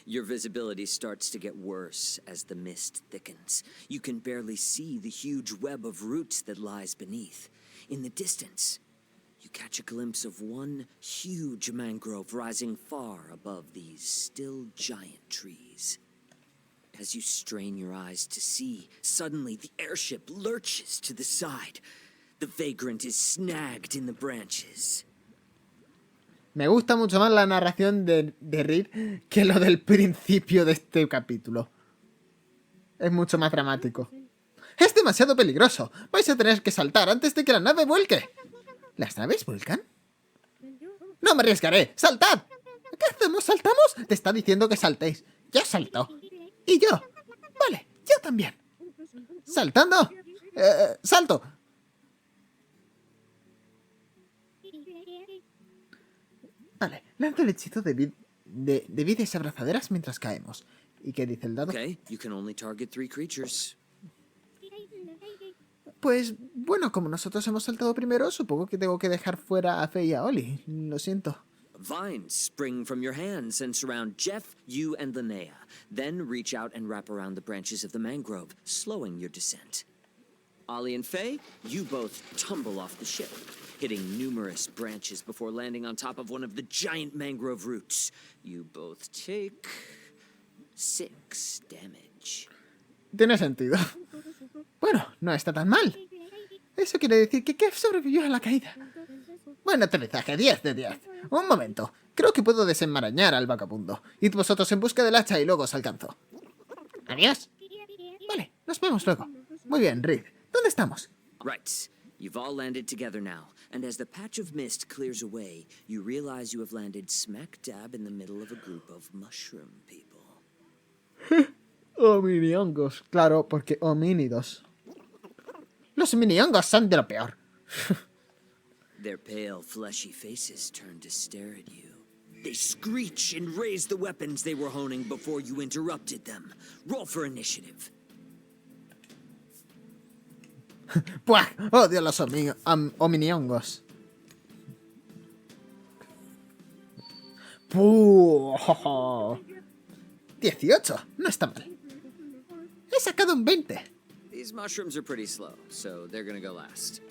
Your visibility starts to get worse as the mist thickens. You can barely see the huge web of roots that lies beneath. In the distance, you catch a glimpse of one huge mangrove rising far above these still giant trees. As you strain your eyes to see, suddenly the airship lurches to the side. The vagrant is snagged in the branches. Me gusta mucho más la narración de Reed que lo del principio de este capítulo. Es mucho más dramático. ¡Es demasiado peligroso! Vais a tener que saltar antes de que la nave vuelque. ¿Las naves vuelcan? ¡No me arriesgaré! ¡Saltad! ¿Qué hacemos? ¿Saltamos? Te está diciendo que saltéis. Yo salto. ¿Y yo? Vale, yo también. ¿Saltando? ¡Salto! Vale, lanzo el hechizo de vides abrazaderas mientras caemos. ¿Y qué dice el dado? Okay, you can only target 3 creatures. Pues, bueno, como nosotros hemos saltado primero, supongo que tengo que dejar fuera a Faye y a Oli. Lo siento. Vines spring from your hands and surround Jeff, you, and Linnea. Then reach out and wrap around the branches of the mangrove, slowing your descent. Ollie and Faye, you both tumble off the ship, hitting numerous branches before landing on top of one of the giant mangrove roots. You both take 6 damage. Tiene sentido. Bueno, no está tan mal. Eso quiere decir que Kev sobrevivió a la caída. Buen aterrizaje, 10 de 10. Un momento, creo que puedo desenmarañar al vagabundo. Id vosotros en busca del hacha y luego os alcanzo. Adiós. Vale, nos vemos luego. Muy bien, Reed. ¿Dónde estamos? Right. You've all landed together now, and as the patch of mist clears away, you realize you have landed smack dab in the middle of a group of mushroom people. Hominihongos. Claro, porque homínidos. Los minihongos son de lo peor. Their pale, fleshy faces turn to stare at you. They screech and raise the weapons they were honing before you interrupted them. Roll for initiative. ¡Puah! Odio los hominihongos. ¡Puh! 18. No está mal. He sacado un 20. These mushrooms are pretty slow, so they're gonna go last.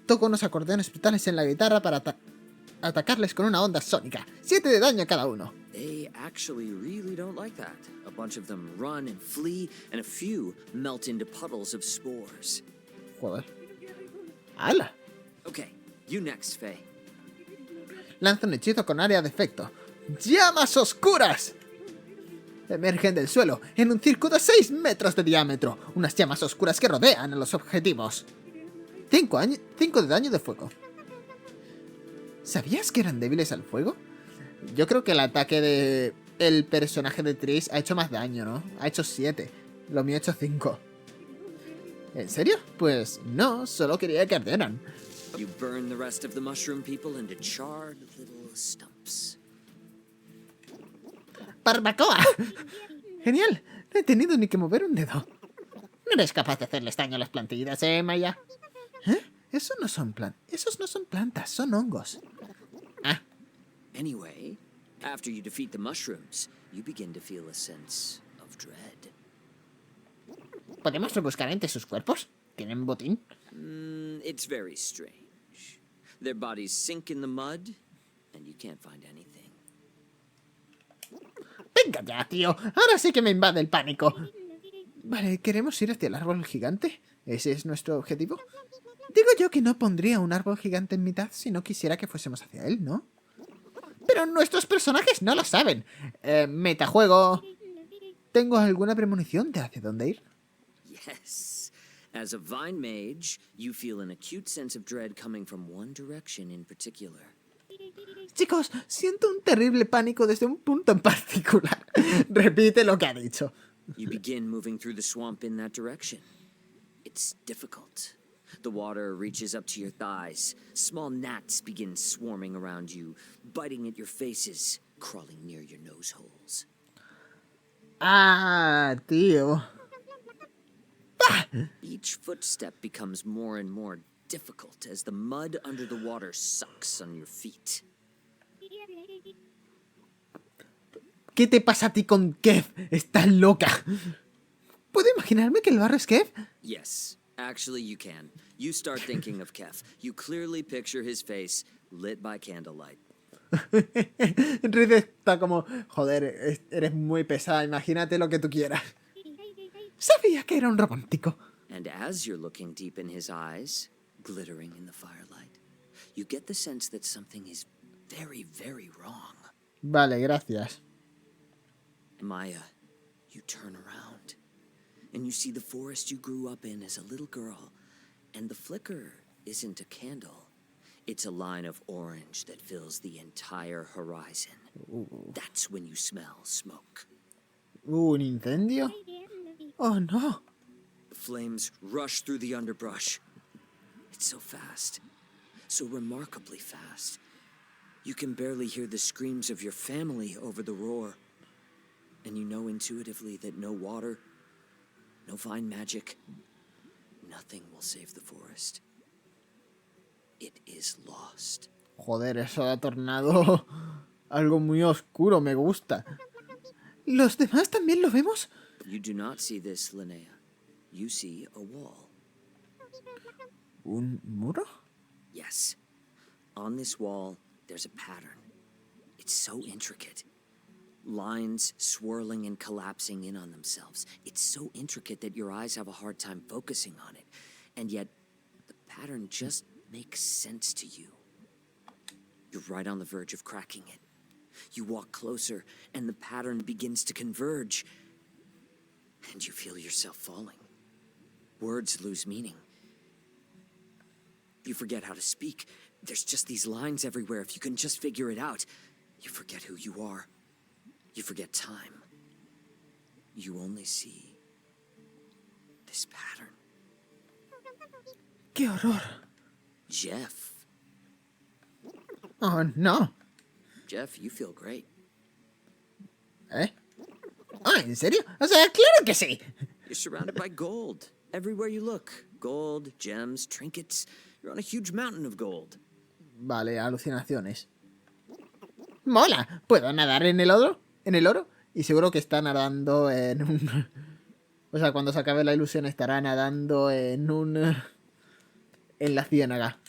Toco unos acordeones brutales en la guitarra para atacarles con una onda sónica. 7 de daño cada uno. They actually really don't like that. A bunch of them run and flee, and a few melt into puddles of spores. Joder. ¡Hala! Okay, you next, Faye. Lanza un hechizo con área de efecto. ¡Llamas oscuras! Emergen del suelo en un círculo de 6 metros de diámetro. Unas llamas oscuras que rodean a los objetivos. 5 de daño de fuego. ¿Sabías que eran débiles al fuego? Yo creo que el ataque de el personaje de Trish ha hecho más daño, ¿no? Ha hecho 7. Lo mío ha hecho 5. ¿En serio? Pues no, solo quería que ardieran. You burn the rest of the mushroom people into charred little stumps. ¡Barbacoa! ¡Genial! No he tenido ni que mover un dedo. No eres capaz de hacerles daño a las plantillas, Maya. ¿Eh? Esos no son plantas, son hongos. Ah. Anyway, after you defeat the mushrooms, you begin to feel a sense of dread. ¿Podemos rebuscar entre sus cuerpos? ¿Tienen botín? It's very strange. Their bodies sink in the mud, and you can't find anything. Venga ya, tío. Ahora sí que me invade el pánico. Vale, ¿queremos ir hacia el árbol gigante? ¿Ese es nuestro objetivo? Digo yo que no pondría un árbol gigante en mitad si no quisiera que fuésemos hacia él, ¿no? Pero nuestros personajes no lo saben. Metajuego. ¿Tengo alguna premonición de hacia dónde ir? Yes. As a vine mage, you feel an acute sense of dread coming from one direction in particular. Chicos, siento un terrible pánico desde un punto en particular. Repite lo que ha dicho. You begin moving through the swamp in that direction. It's difficult. The water reaches up to your thighs. Small gnats begin swarming around you, biting at your faces, crawling near your nose holes. Ah, tío. Each footstep becomes more and more difficult as the mud under the water sucks on your feet. ¿Qué te pasa a ti con Kev? Estás loca. ¿Puedo imaginarme que el barro es Kev? Yes, actually you can. You start thinking of Kef. You clearly picture his face lit by candlelight. Riz está como, joder, eres muy pesada, imagínate lo que tú quieras. Sabía que era un romántico. And as you're looking deep in his eyes, glittering in the firelight, you get the sense that something is very, very wrong. Vale, gracias. Maya, you turn around, and you see the forest you grew up in as a little girl, and the flicker isn't a candle. It's a line of orange that fills the entire horizon. That's when you smell smoke. ¿Un incendio? Oh, no. The flames rush through the underbrush. It's so fast, so remarkably fast. You can barely hear the screams of your family over the roar. And you know intuitively that no water, no fine magic, nothing will save the forest. It is lost. Joder, eso ha tornado algo muy oscuro, me gusta. ¿Los demás también lo vemos? You do not see this, Linnea. You see a wall. ¿Un muro? Yes. On this wall, there's a pattern. It's so intricate. Lines swirling and collapsing in on themselves. It's so intricate that your eyes have a hard time focusing on it. And yet, the pattern just makes sense to you. You're right on the verge of cracking it. You walk closer, and the pattern begins to converge. And you feel yourself falling. Words lose meaning. You forget how to speak. There's just these lines everywhere. If you can just figure it out, you forget who you are. You forget time. You only see this pattern. ¡Qué horror! Jeff. Oh, no. Jeff, you feel great. ¿Eh? Ah, ¿en serio? O sea, claro que sí. You're surrounded by gold. Everywhere you look. Gold, gems, trinkets. You're on a huge mountain of gold. Vale, alucinaciones. ¡Mola! ¿Puedo nadar en el oro? ¿En el oro? Y seguro que está nadando en un... O sea, cuando se acabe la ilusión estará nadando en un... En la ciénaga.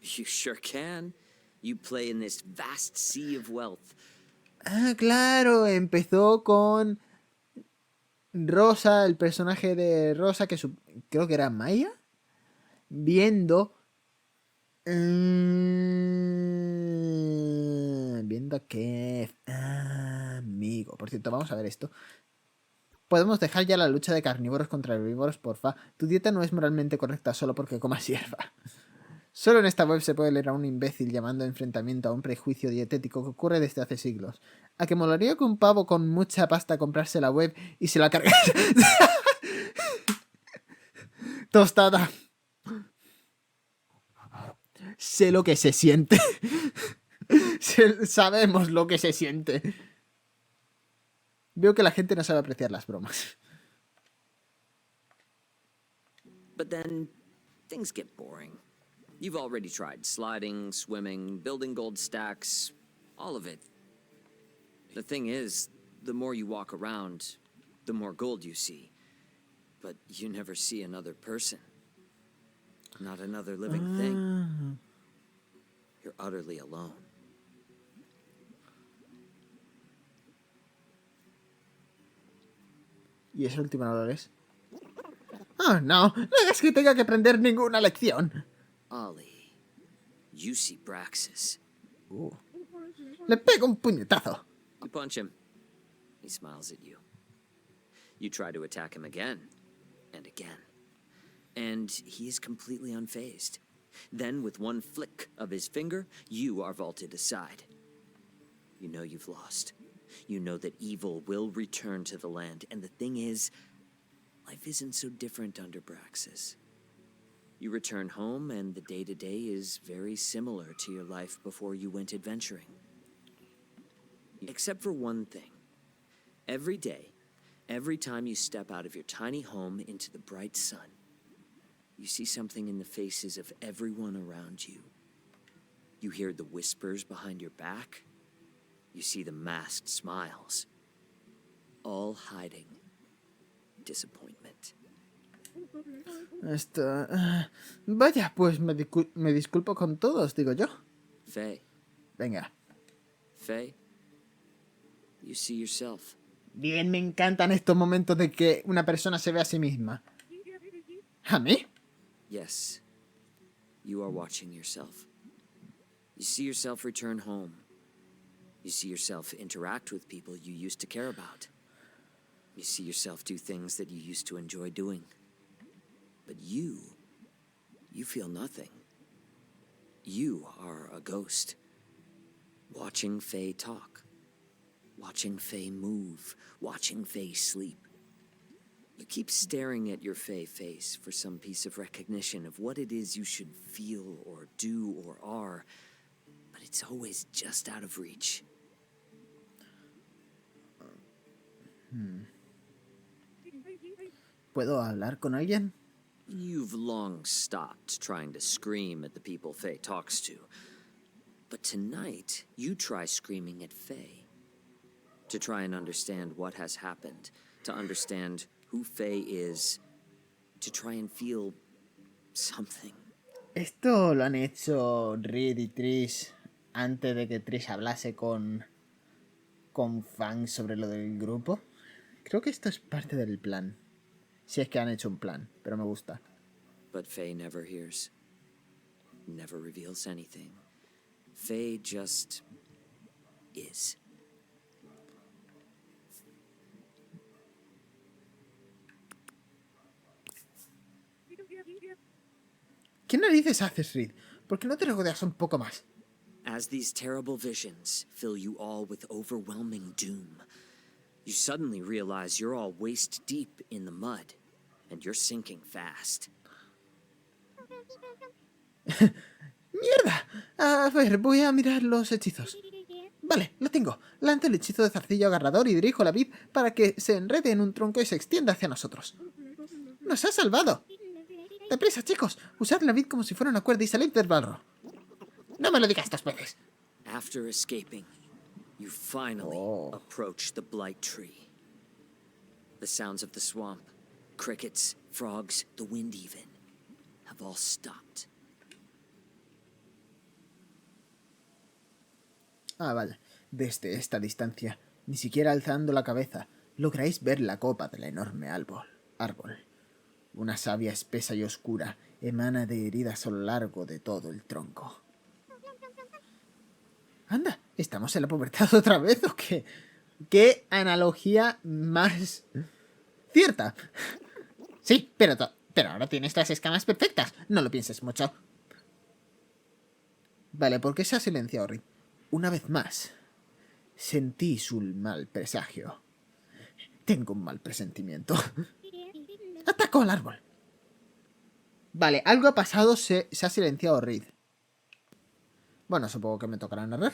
You sure can. You play in this vast sea of wealth. Ah, claro. Empezó con... Rosa, el personaje de Rosa, que creo que era Maya. Viendo... Viendo que... amigo. Por cierto, vamos a ver esto. Podemos dejar ya la lucha de carnívoros contra herbívoros, porfa. Tu dieta no es moralmente correcta solo porque comas hierba. Solo en esta web se puede leer a un imbécil llamando enfrentamiento a un prejuicio dietético que ocurre desde hace siglos. ¿A que molaría que un pavo con mucha pasta comprase la web y se la cargase? Tostada. Sé lo que se siente. Sabemos lo que se siente. Veo que la gente no sabe apreciar las bromas. But then, things get boring. You've already tried sliding, swimming, building gold stacks, all of it. The thing is, the more you walk around, the more gold you see. But you never see another person. Not another living thing. You're utterly alone. ¿Y ese último no lo es? Oh, no. No hagas que tenga que aprender ninguna lección. Ollie, you see Braxis. Le pego un puñetazo. You punch him. He smiles at you. You try to attack him again. And again. And he is completely unfazed. Then, with one flick of his finger, you are vaulted aside. You know you've lost. You know that evil will return to the land, and the thing is, life isn't so different under Braxis. You return home, and the day-to-day is very similar to your life before you went adventuring. Except for one thing. Every day, every time you step out of your tiny home into the bright sun, you see something in the faces of everyone around you. You hear the whispers behind your back. You see the masked smiles. All hiding disappointment. Vaya, pues me disculpo con todos, digo yo. Faye. Venga. Faye, you see yourself. Bien, me encantan estos momentos de que una persona se ve a sí misma. ¿A mí? Yes, you are watching yourself. You see yourself return home. You see yourself interact with people you used to care about. You see yourself do things that you used to enjoy doing. But you feel nothing. You are a ghost. Watching Faye talk. Watching Faye move. Watching Faye sleep. You keep staring at your Faye face for some piece of recognition of what it is you should feel or do or are, but it's always just out of reach. ¿Puedo hablar con alguien? You've long stopped trying to scream at the people Faye talks to. But tonight, you try screaming at Faye. To try and understand what has happened. To understand who Faye is. To try and feel something. Esto lo han hecho Reed y Trish antes de que Trish hablase con fans sobre lo del grupo. Creo que esto es parte del plan. Si es que han hecho un plan, pero me gusta. But Faye never hears. Never reveals anything. Faye just is. ¿Qué narices haces, Reed? ¿Por qué no te regodeas un poco más? As these terrible visions fill you all with overwhelming doom, you suddenly realize you're all waist deep in the mud, and you're sinking fast. ¡Mierda! A ver, voy a mirar los hechizos. Vale, lo tengo. Lanzo el hechizo de zarcillo agarrador y dirijo la vid para que se enrede en un tronco y se extienda hacia nosotros. ¡Nos ha salvado! ¡Deprisa, chicos! Usad la vid como si fuera una cuerda y salid del barro. No me lo digas 2 veces. After escaping, you finally approach the blight tree. The sounds of the swamp, crickets, frogs, the wind even, have all stopped. Ah, vale. Desde esta distancia, ni siquiera alzando la cabeza, lográis ver la copa del enorme árbol. Una savia espesa y oscura emana de heridas a lo largo de todo el tronco. Anda, ¿estamos en la pubertad otra vez o qué? ¿Qué analogía más cierta? Sí, pero ahora tienes las escamas perfectas. No lo pienses mucho. Vale, ¿por qué se ha silenciado Reed? Una vez más, sentís un mal presagio. Tengo un mal presentimiento. ¡Ataco al árbol! Vale, algo ha pasado, se ha silenciado Reed. Bueno, supongo que me tocará narrar.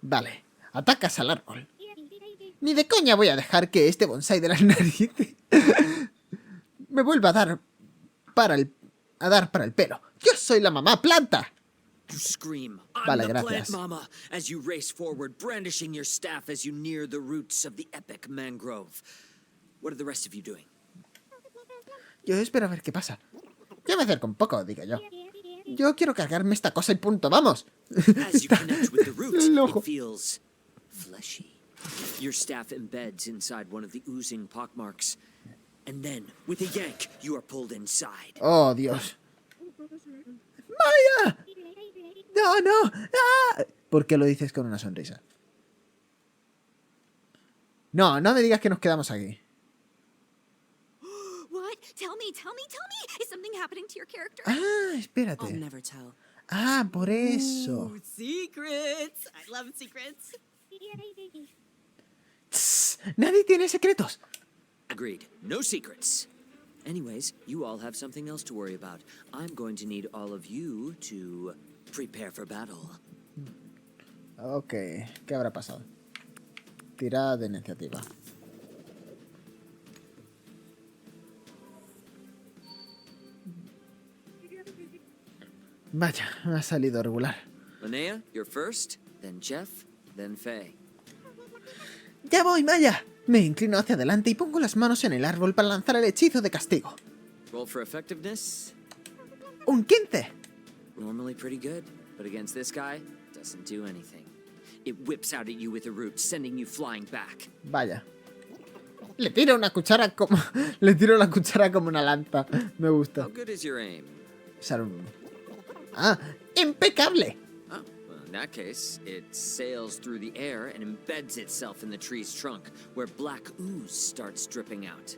Vale, atacas al árbol. Ni de coña voy a dejar que este bonsái de las narices me vuelva a dar para el pelo. ¡Yo soy la mamá planta! You scream, "I'm Vale, the gracias. plant mama," as you race forward, brandishing your staff as you near the roots of the epic mangrove. What are the rest of you doing? Yo espero a ver qué pasa. Yo me acerco un poco, digo yo. Yo quiero cargarme esta cosa y punto, ¡vamos! As you connect with the roots, loco. it feels fleshy. Your staff embeds inside one of the oozing pockmarks. And then, with a yank, you are pulled inside. ¡Oh, Dios! ¡Maya! ¡No, no! ¡Ah! ¿Por qué lo dices con una sonrisa? No, no me digas que nos quedamos aquí. What? Tell me. Is something anything happening to your character? Ah, I'll espérate. never tell. Ah, por eso. Ooh, secrets! I love secrets. Tss, nadie tiene secretos. Agreed. No secrets. Anyways, you all have something else to worry about. I'm going to need all of you to prepare for battle. Ok, ¿qué habrá pasado? Tirada de iniciativa. Vaya, me ha salido regular. Linnea, you're first, then Jeff, then Faye. ¡Ya voy, Maya! Me inclino hacia adelante y pongo las manos en el árbol para lanzar el hechizo de castigo. Roll for effectiveness. ¡Un 15! Normally pretty good, but against this guy, doesn't do anything. It whips out at you with a root, sending you flying back. Vaya. Le tiro una cuchara como... Le tiro la cuchara como una lanza. Me gusta. How good is your aim? Sale un 1. ¡Ah! ¡Impecable! Oh, well, in that case, it sails through the air and embeds itself in the tree's trunk, where black ooze starts dripping out.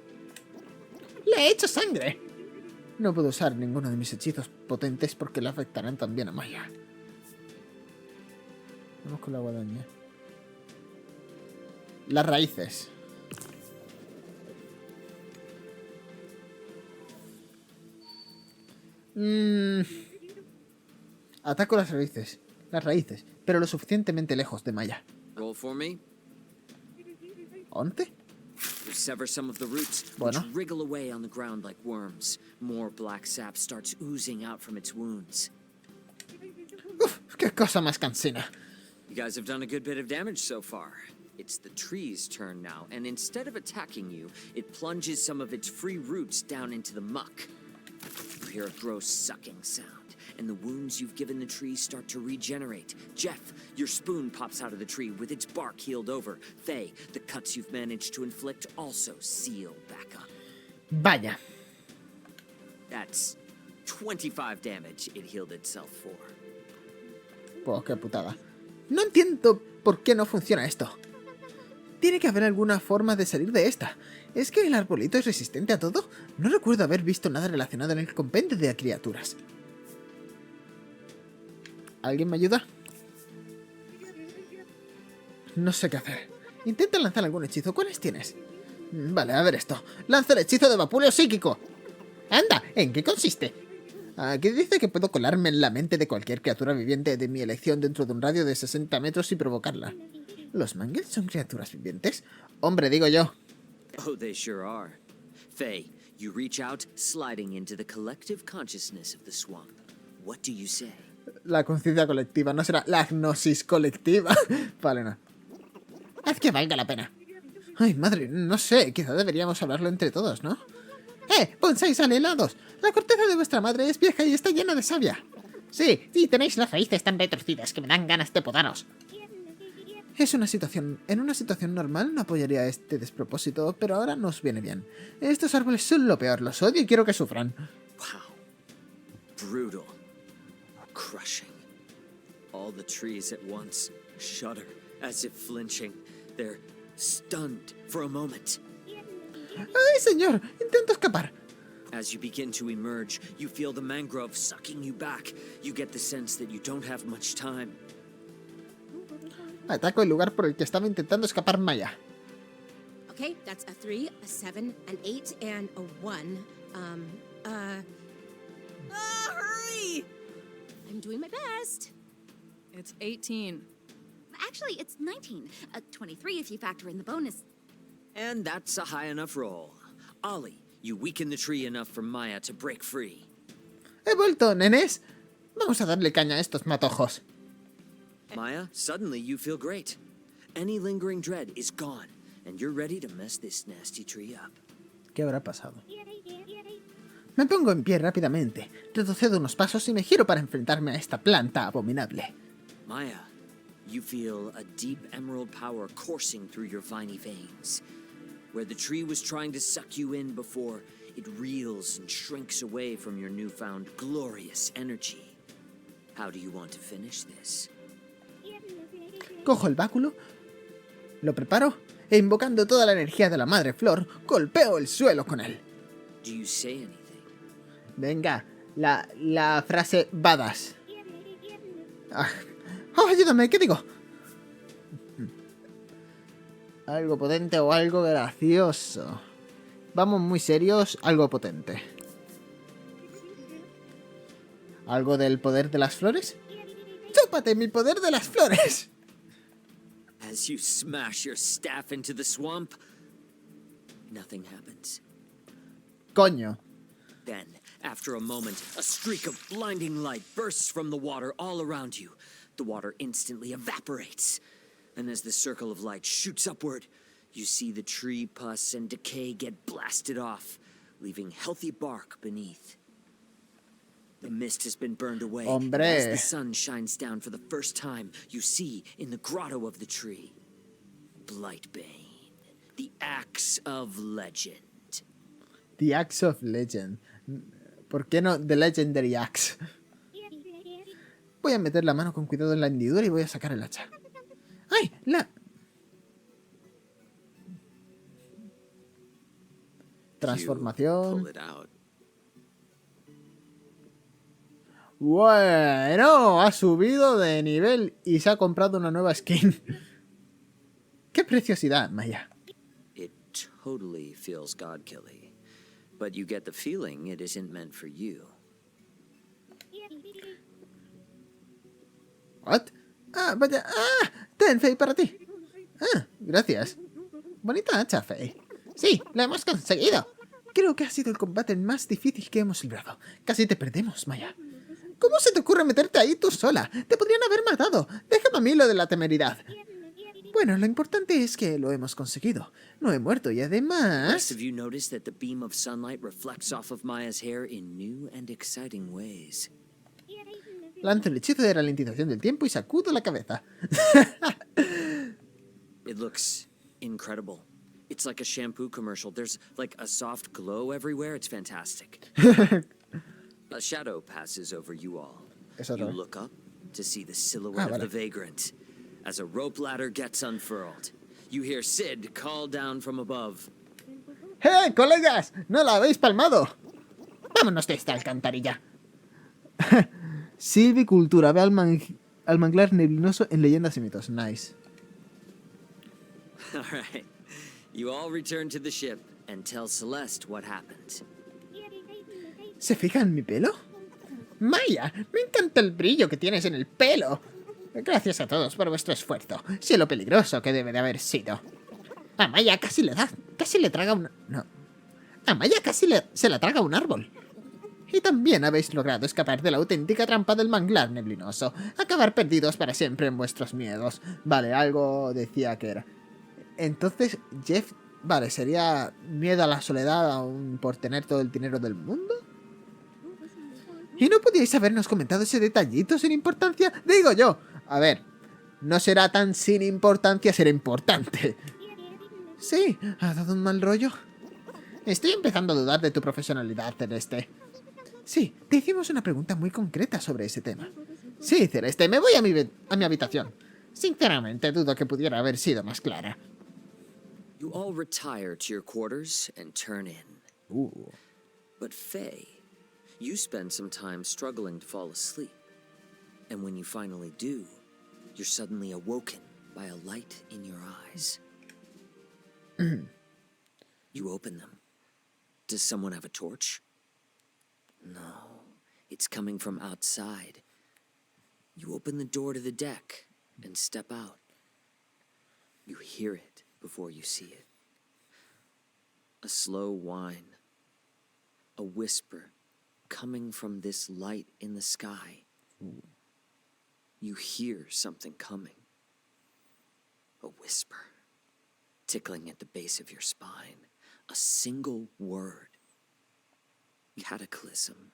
¡Le he hecho sangre! No puedo usar ninguno de mis hechizos potentes porque le afectarán también a Maya. Vamos con la guadaña. Las raíces. Ataco las raíces. Las raíces. Pero lo suficientemente lejos de Maya. Roll for me. 11. You sever some of the roots, Bueno. which wriggle away on the ground like worms. More black sap starts oozing out from its wounds. Uf, qué cosa más cansina. You guys have done a good bit of damage so far. It's the tree's turn now, and instead of attacking you, it plunges some of its free roots down into the muck. You hear a gross sucking sound, and the wounds you've given the tree start to regenerate. Jeff, your spoon pops out of the tree with its bark healed over. Faye, the cuts you've managed to inflict also seal back up. Vaya. That's 25 damage it healed itself for. Pues qué putada. No entiendo por qué no funciona esto. Tiene que haber alguna forma de salir de esta. ¿Es que el arbolito es resistente a todo? No recuerdo haber visto nada relacionado en el compendio de criaturas. ¿Alguien me ayuda? No sé qué hacer. Intenta lanzar algún hechizo. ¿Cuáles tienes? Vale, a ver esto. Lanza el hechizo de vapuleo psíquico. ¡Anda! ¿En qué consiste? Aquí dice que puedo colarme en la mente de cualquier criatura viviente de mi elección dentro de un radio de 60 metros y provocarla. ¿Los mangels son criaturas vivientes? Hombre, digo yo. Oh, they sure are. Faye, you reach out, sliding into the collective consciousness of the swamp. What do you say? La conciencia colectiva, no será la gnosis colectiva. Vale, no. Haz que valga la pena. Ay, madre, no sé, quizá deberíamos hablarlo entre todos, ¿no? ¡Bonsáis alelados! La corteza de vuestra madre es vieja y está llena de savia. Sí, tenéis las raíces tan retorcidas que me dan ganas de podaros. En una situación normal no apoyaría este despropósito, pero ahora nos viene bien. Estos árboles son lo peor, los odio y quiero que sufran. Wow. Brutal. Crushing. All the trees at once shudder, as if flinching. They're stunned for a moment. ¡Ay, señor! Intento escapar. As you begin to emerge, you feel the mangrove sucking you back. You get the sense that you don't have much time. Ataco el lugar por el que estaba intentando escapar Maya. Okay, that's a 3, a 7, an 8, and a 1. Hurry! I'm doing my best. It's 18. Actually, it's 19. 23 if you factor in the bonus. And that's a high enough roll. Ollie, you weaken the tree enough for Maya to break free. ¡He vuelto, nenes! Vamos a darle caña a estos matojos. Maya, suddenly you feel great. Any lingering dread is gone, and you're ready to mess this nasty tree up. ¿Qué habrá pasado? Me pongo en pie rápidamente, retrocedo unos pasos y me giro para enfrentarme a esta planta abominable. Maya, you feel a deep emerald power coursing through your viney veins. Where the tree was trying to suck you in before, it reels and shrinks away from your newfound glorious energy. How do you want to finish this? Cojo el báculo, lo preparo e invocando toda la energía de la madre flor, golpeo el suelo con él. Do you say anything? Venga, la frase badass. Ah. ¡Oh, ayúdame! ¿Qué digo? Algo potente o algo gracioso. Vamos muy serios, algo potente. ¿Algo del poder de las flores? ¡Chúpate mi poder de las flores! As you smash your staff into the swamp, nothing happens. Coño. Then, after a moment, a streak of blinding light bursts from the water all around you. The water instantly evaporates. And as the circle of light shoots upward, you see the tree pus and decay get blasted off, leaving healthy bark beneath. The mist has been burned away, and as the sun shines down for the first time, you see in the grotto of the tree, Blightbane, the Axe of Legend. The Axe of Legend. ¿Por qué no The Legendary Axe? Voy a meter la mano con cuidado en la hendidura y voy a sacar el hacha. ¡Ay! Transformación. Bueno, ha subido de nivel y se ha comprado una nueva skin. ¡Qué preciosidad, Maya! It totally feels god-killy, but you get the feeling it isn't meant for you. ¿What? Ah, vaya. ¡Ah! Ten, Faye, para ti. Ah, gracias. Bonita hacha, Faye. Sí, la hemos conseguido. Creo que ha sido el combate más difícil que hemos librado. Casi te perdemos, Maya. ¿Cómo se te ocurre meterte ahí tú sola? Te podrían haber matado. Déjame a mí lo de la temeridad. Bueno, lo importante es que lo hemos conseguido. No he muerto y además... Have you noticed that the beam of sunlight reflects off of Maya's hair in new and exciting ways? Lanzo el hechizo de ralentización del tiempo y sacudo la cabeza. It looks incredible. It's like a shampoo commercial. There's like a soft glow everywhere. It's fantastic. A shadow passes over you all. You look up to see the silhouette of the vagrant. As a rope ladder gets unfurled, you hear Sid call down from above. ¡Hey, colegas! ¡No la habéis palmado! ¡Vámonos de esta alcantarilla! Silvicultura. Ve al manglar neblinoso en Leyendas y Mitos. Nice. All right. You all return to the ship and tell Celeste what happened. ¿Se fija en mi pelo? Maya, me encanta el brillo que tienes en el pelo. Gracias a todos por vuestro esfuerzo. Sé lo peligroso que debe de haber sido. A Maya casi le traga un... No. A Maya se la traga un árbol. Y también habéis logrado escapar de la auténtica trampa del manglar neblinoso. Acabar perdidos para siempre en vuestros miedos. Vale, algo decía que era. Entonces, Jeff... Vale, ¿sería miedo a la soledad aún por tener todo el dinero del mundo? ¿Y no podíais habernos comentado ese detallito sin importancia? Digo yo. A ver, no será tan sin importancia ser importante. Sí, ¿ha dado un mal rollo? Estoy empezando a dudar de tu profesionalidad, Celeste. Sí, te hicimos una pregunta muy concreta sobre ese tema. Sí, Celeste, me voy a mi habitación. Sinceramente, dudo que pudiera haber sido más clara. You all retire to your quarters and turn in. But Faye, you spend some time struggling to fall asleep. And when you finally do, you're suddenly awoken by a light in your eyes. You open them. Does someone have a torch? No, it's coming from outside. You open the door to the deck and step out. You hear it before you see it. A slow whine. A whisper coming from this light in the sky. You hear something coming. A whisper. Tickling at the base of your spine. A single word. Cataclysm.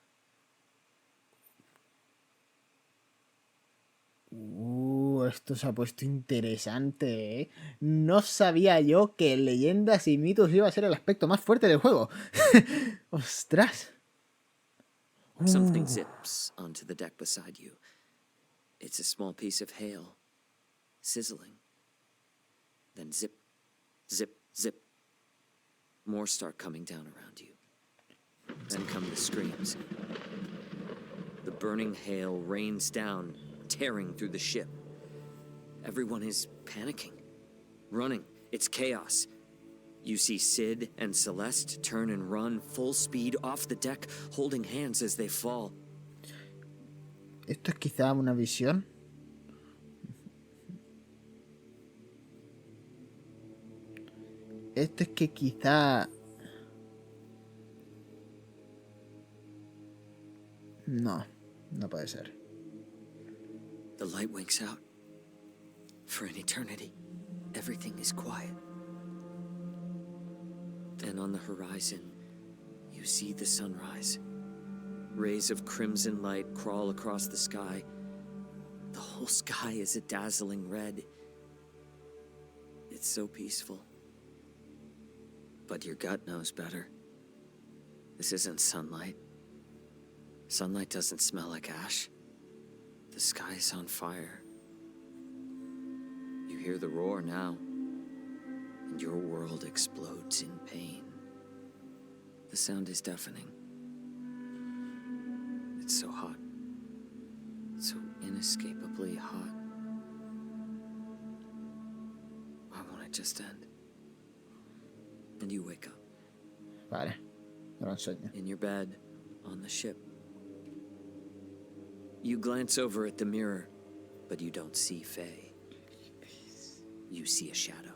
Esto se ha puesto interesante, ¿eh? No sabía yo que Leyendas y Mitos iba a ser el aspecto más fuerte del juego. ¡Ostras! Something zips onto the deck beside you. It's a small piece of hail, sizzling. Then zip, zip, zip. More start coming down around you. Then come the screams. The burning hail rains down, tearing through the ship. Everyone is panicking, running. It's chaos. You see Sid and Celeste turn and run full speed off the deck, holding hands as they fall. ¿Esto es quizá una visión? Esto es que quizá... No, no puede ser. The light winks out. For an eternity, everything is quiet. Then on the horizon, you see the sunrise. Rays of crimson light crawl across the sky. The whole sky is a dazzling red. It's so peaceful. But your gut knows better. This isn't sunlight. Sunlight doesn't smell like ash. The sky's on fire. You hear the roar now, and your world explodes in pain. The sound is deafening. It's so hot. So inescapably hot. Why won't it just end? And you wake up. Vale, era un sueño. In your bed, on the ship. You glance over at the mirror, but you don't see Faye. You see a shadow.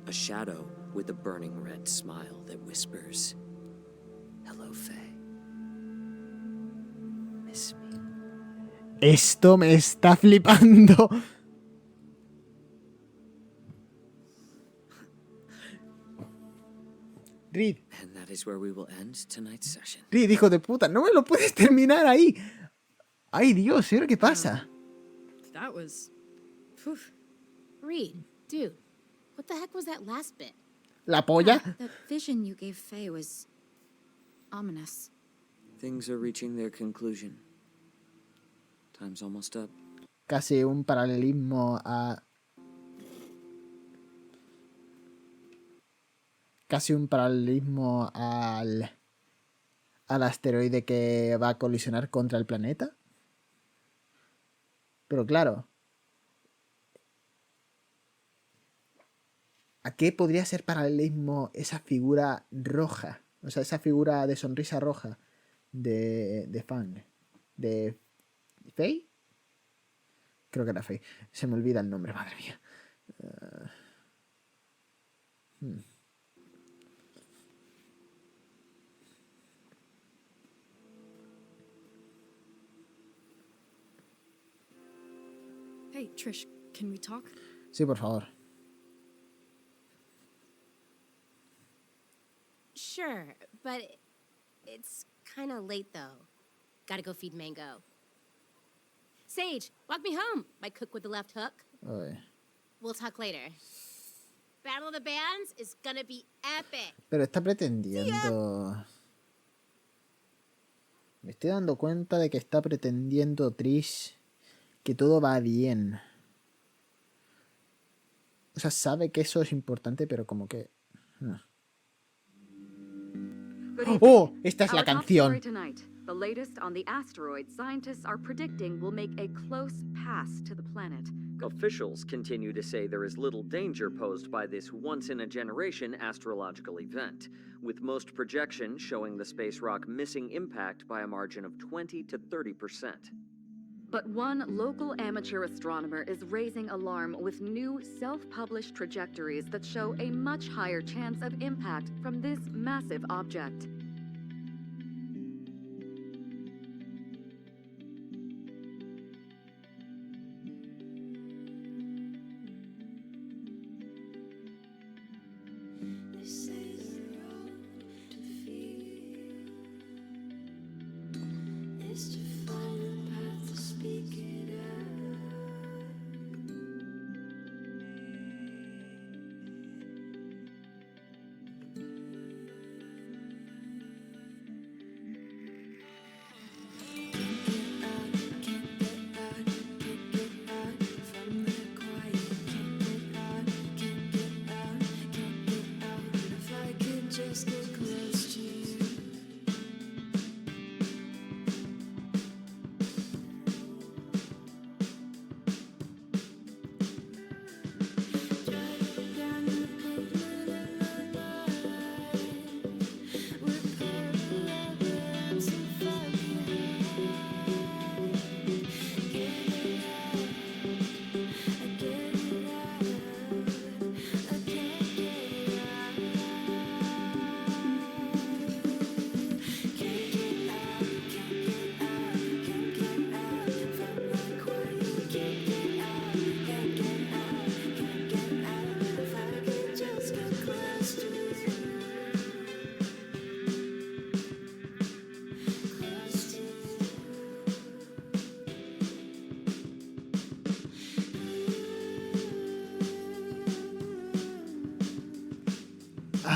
A shadow with a burning red smile that whispers, "Hello, Faye. Miss me." Esto me está flipando. Reed, And that is where we will end tonight's session. Reed, hijo de puta, no me lo puedes terminar ahí. Ay, Dios, ¿y ahora qué pasa? That was... Phew. Reed, dude, what the heck was that last bit? ¿La polla? That vision you gave Faye was ominous. Things are reaching their conclusion. Time's almost up. Casi un paralelismo a... Casi un paralelismo al asteroide que va a colisionar contra el planeta. Pero claro, ¿a qué podría ser paralelismo esa figura roja? O sea, esa figura de sonrisa roja de Fang. ¿De Faye? Creo que era Faye. Se me olvida el nombre, madre mía. Hey, Trish, can we talk? Sí, por favor. Sure, but it's kind of late though. Gotta go feed Mango. Sage, walk me home. My cook with the left hook. Ay. We'll talk later. Battle of the Bands is gonna be epic. Pero está pretendiendo... Me estoy dando cuenta de que está pretendiendo Trish que todo va bien. O sea, sabe que eso es importante, pero como que... ¡Oh! Esta es la canción. The latest on the asteroid scientists are predicting will make a close pass to the planet. Officials continue to say there is little danger posed by this once-in-a-generation astrological event, with most projections showing the space rock missing impact by a margin of 20 to 30%. But one local amateur astronomer is raising alarm with new self-published trajectories that show a much higher chance of impact from this massive object.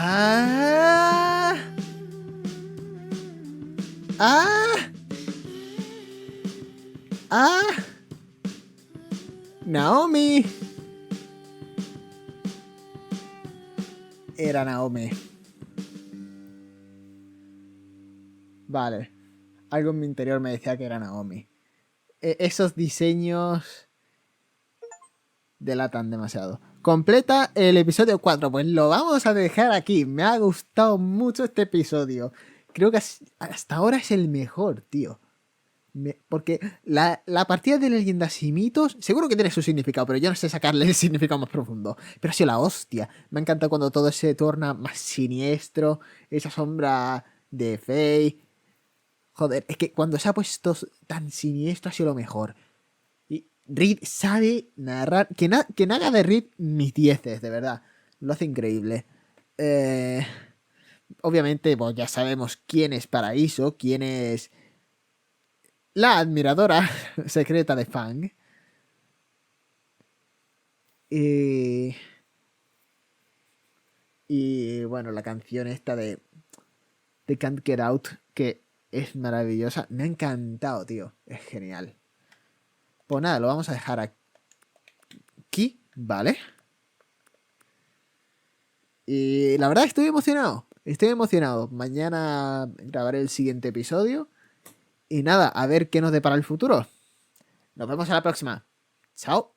¡Ah! ¡Ah! ¡Ah! ¡Naomi! Era Naomi. Vale. Algo en mi interior me decía que era Naomi. Esos diseños delatan demasiado. Completa el episodio 4. Pues lo vamos a dejar aquí. Me ha gustado mucho este episodio. Creo que hasta ahora es el mejor, tío. Porque la partida de Leyendas y Mitos seguro que tiene su significado, pero yo no sé sacarle el significado más profundo. Pero ha sido la hostia. Me ha encantado cuando todo se torna más siniestro. Esa sombra de Faye. Joder, es que cuando se ha puesto tan siniestro ha sido lo mejor. Y Reed sabe narrar. Que haga de Reed mis dieces, de verdad. Lo hace increíble. Obviamente, pues ya sabemos quién es Paraíso, quién es la admiradora secreta de Fang. Y bueno, la canción esta de Can't Get Out, que es maravillosa. Me ha encantado, tío. Es genial. Pues nada, lo vamos a dejar aquí, ¿vale? Y la verdad estoy emocionado. Estoy emocionado. Mañana grabaré el siguiente episodio. Y nada, a ver qué nos depara el futuro. Nos vemos a la próxima. Chao.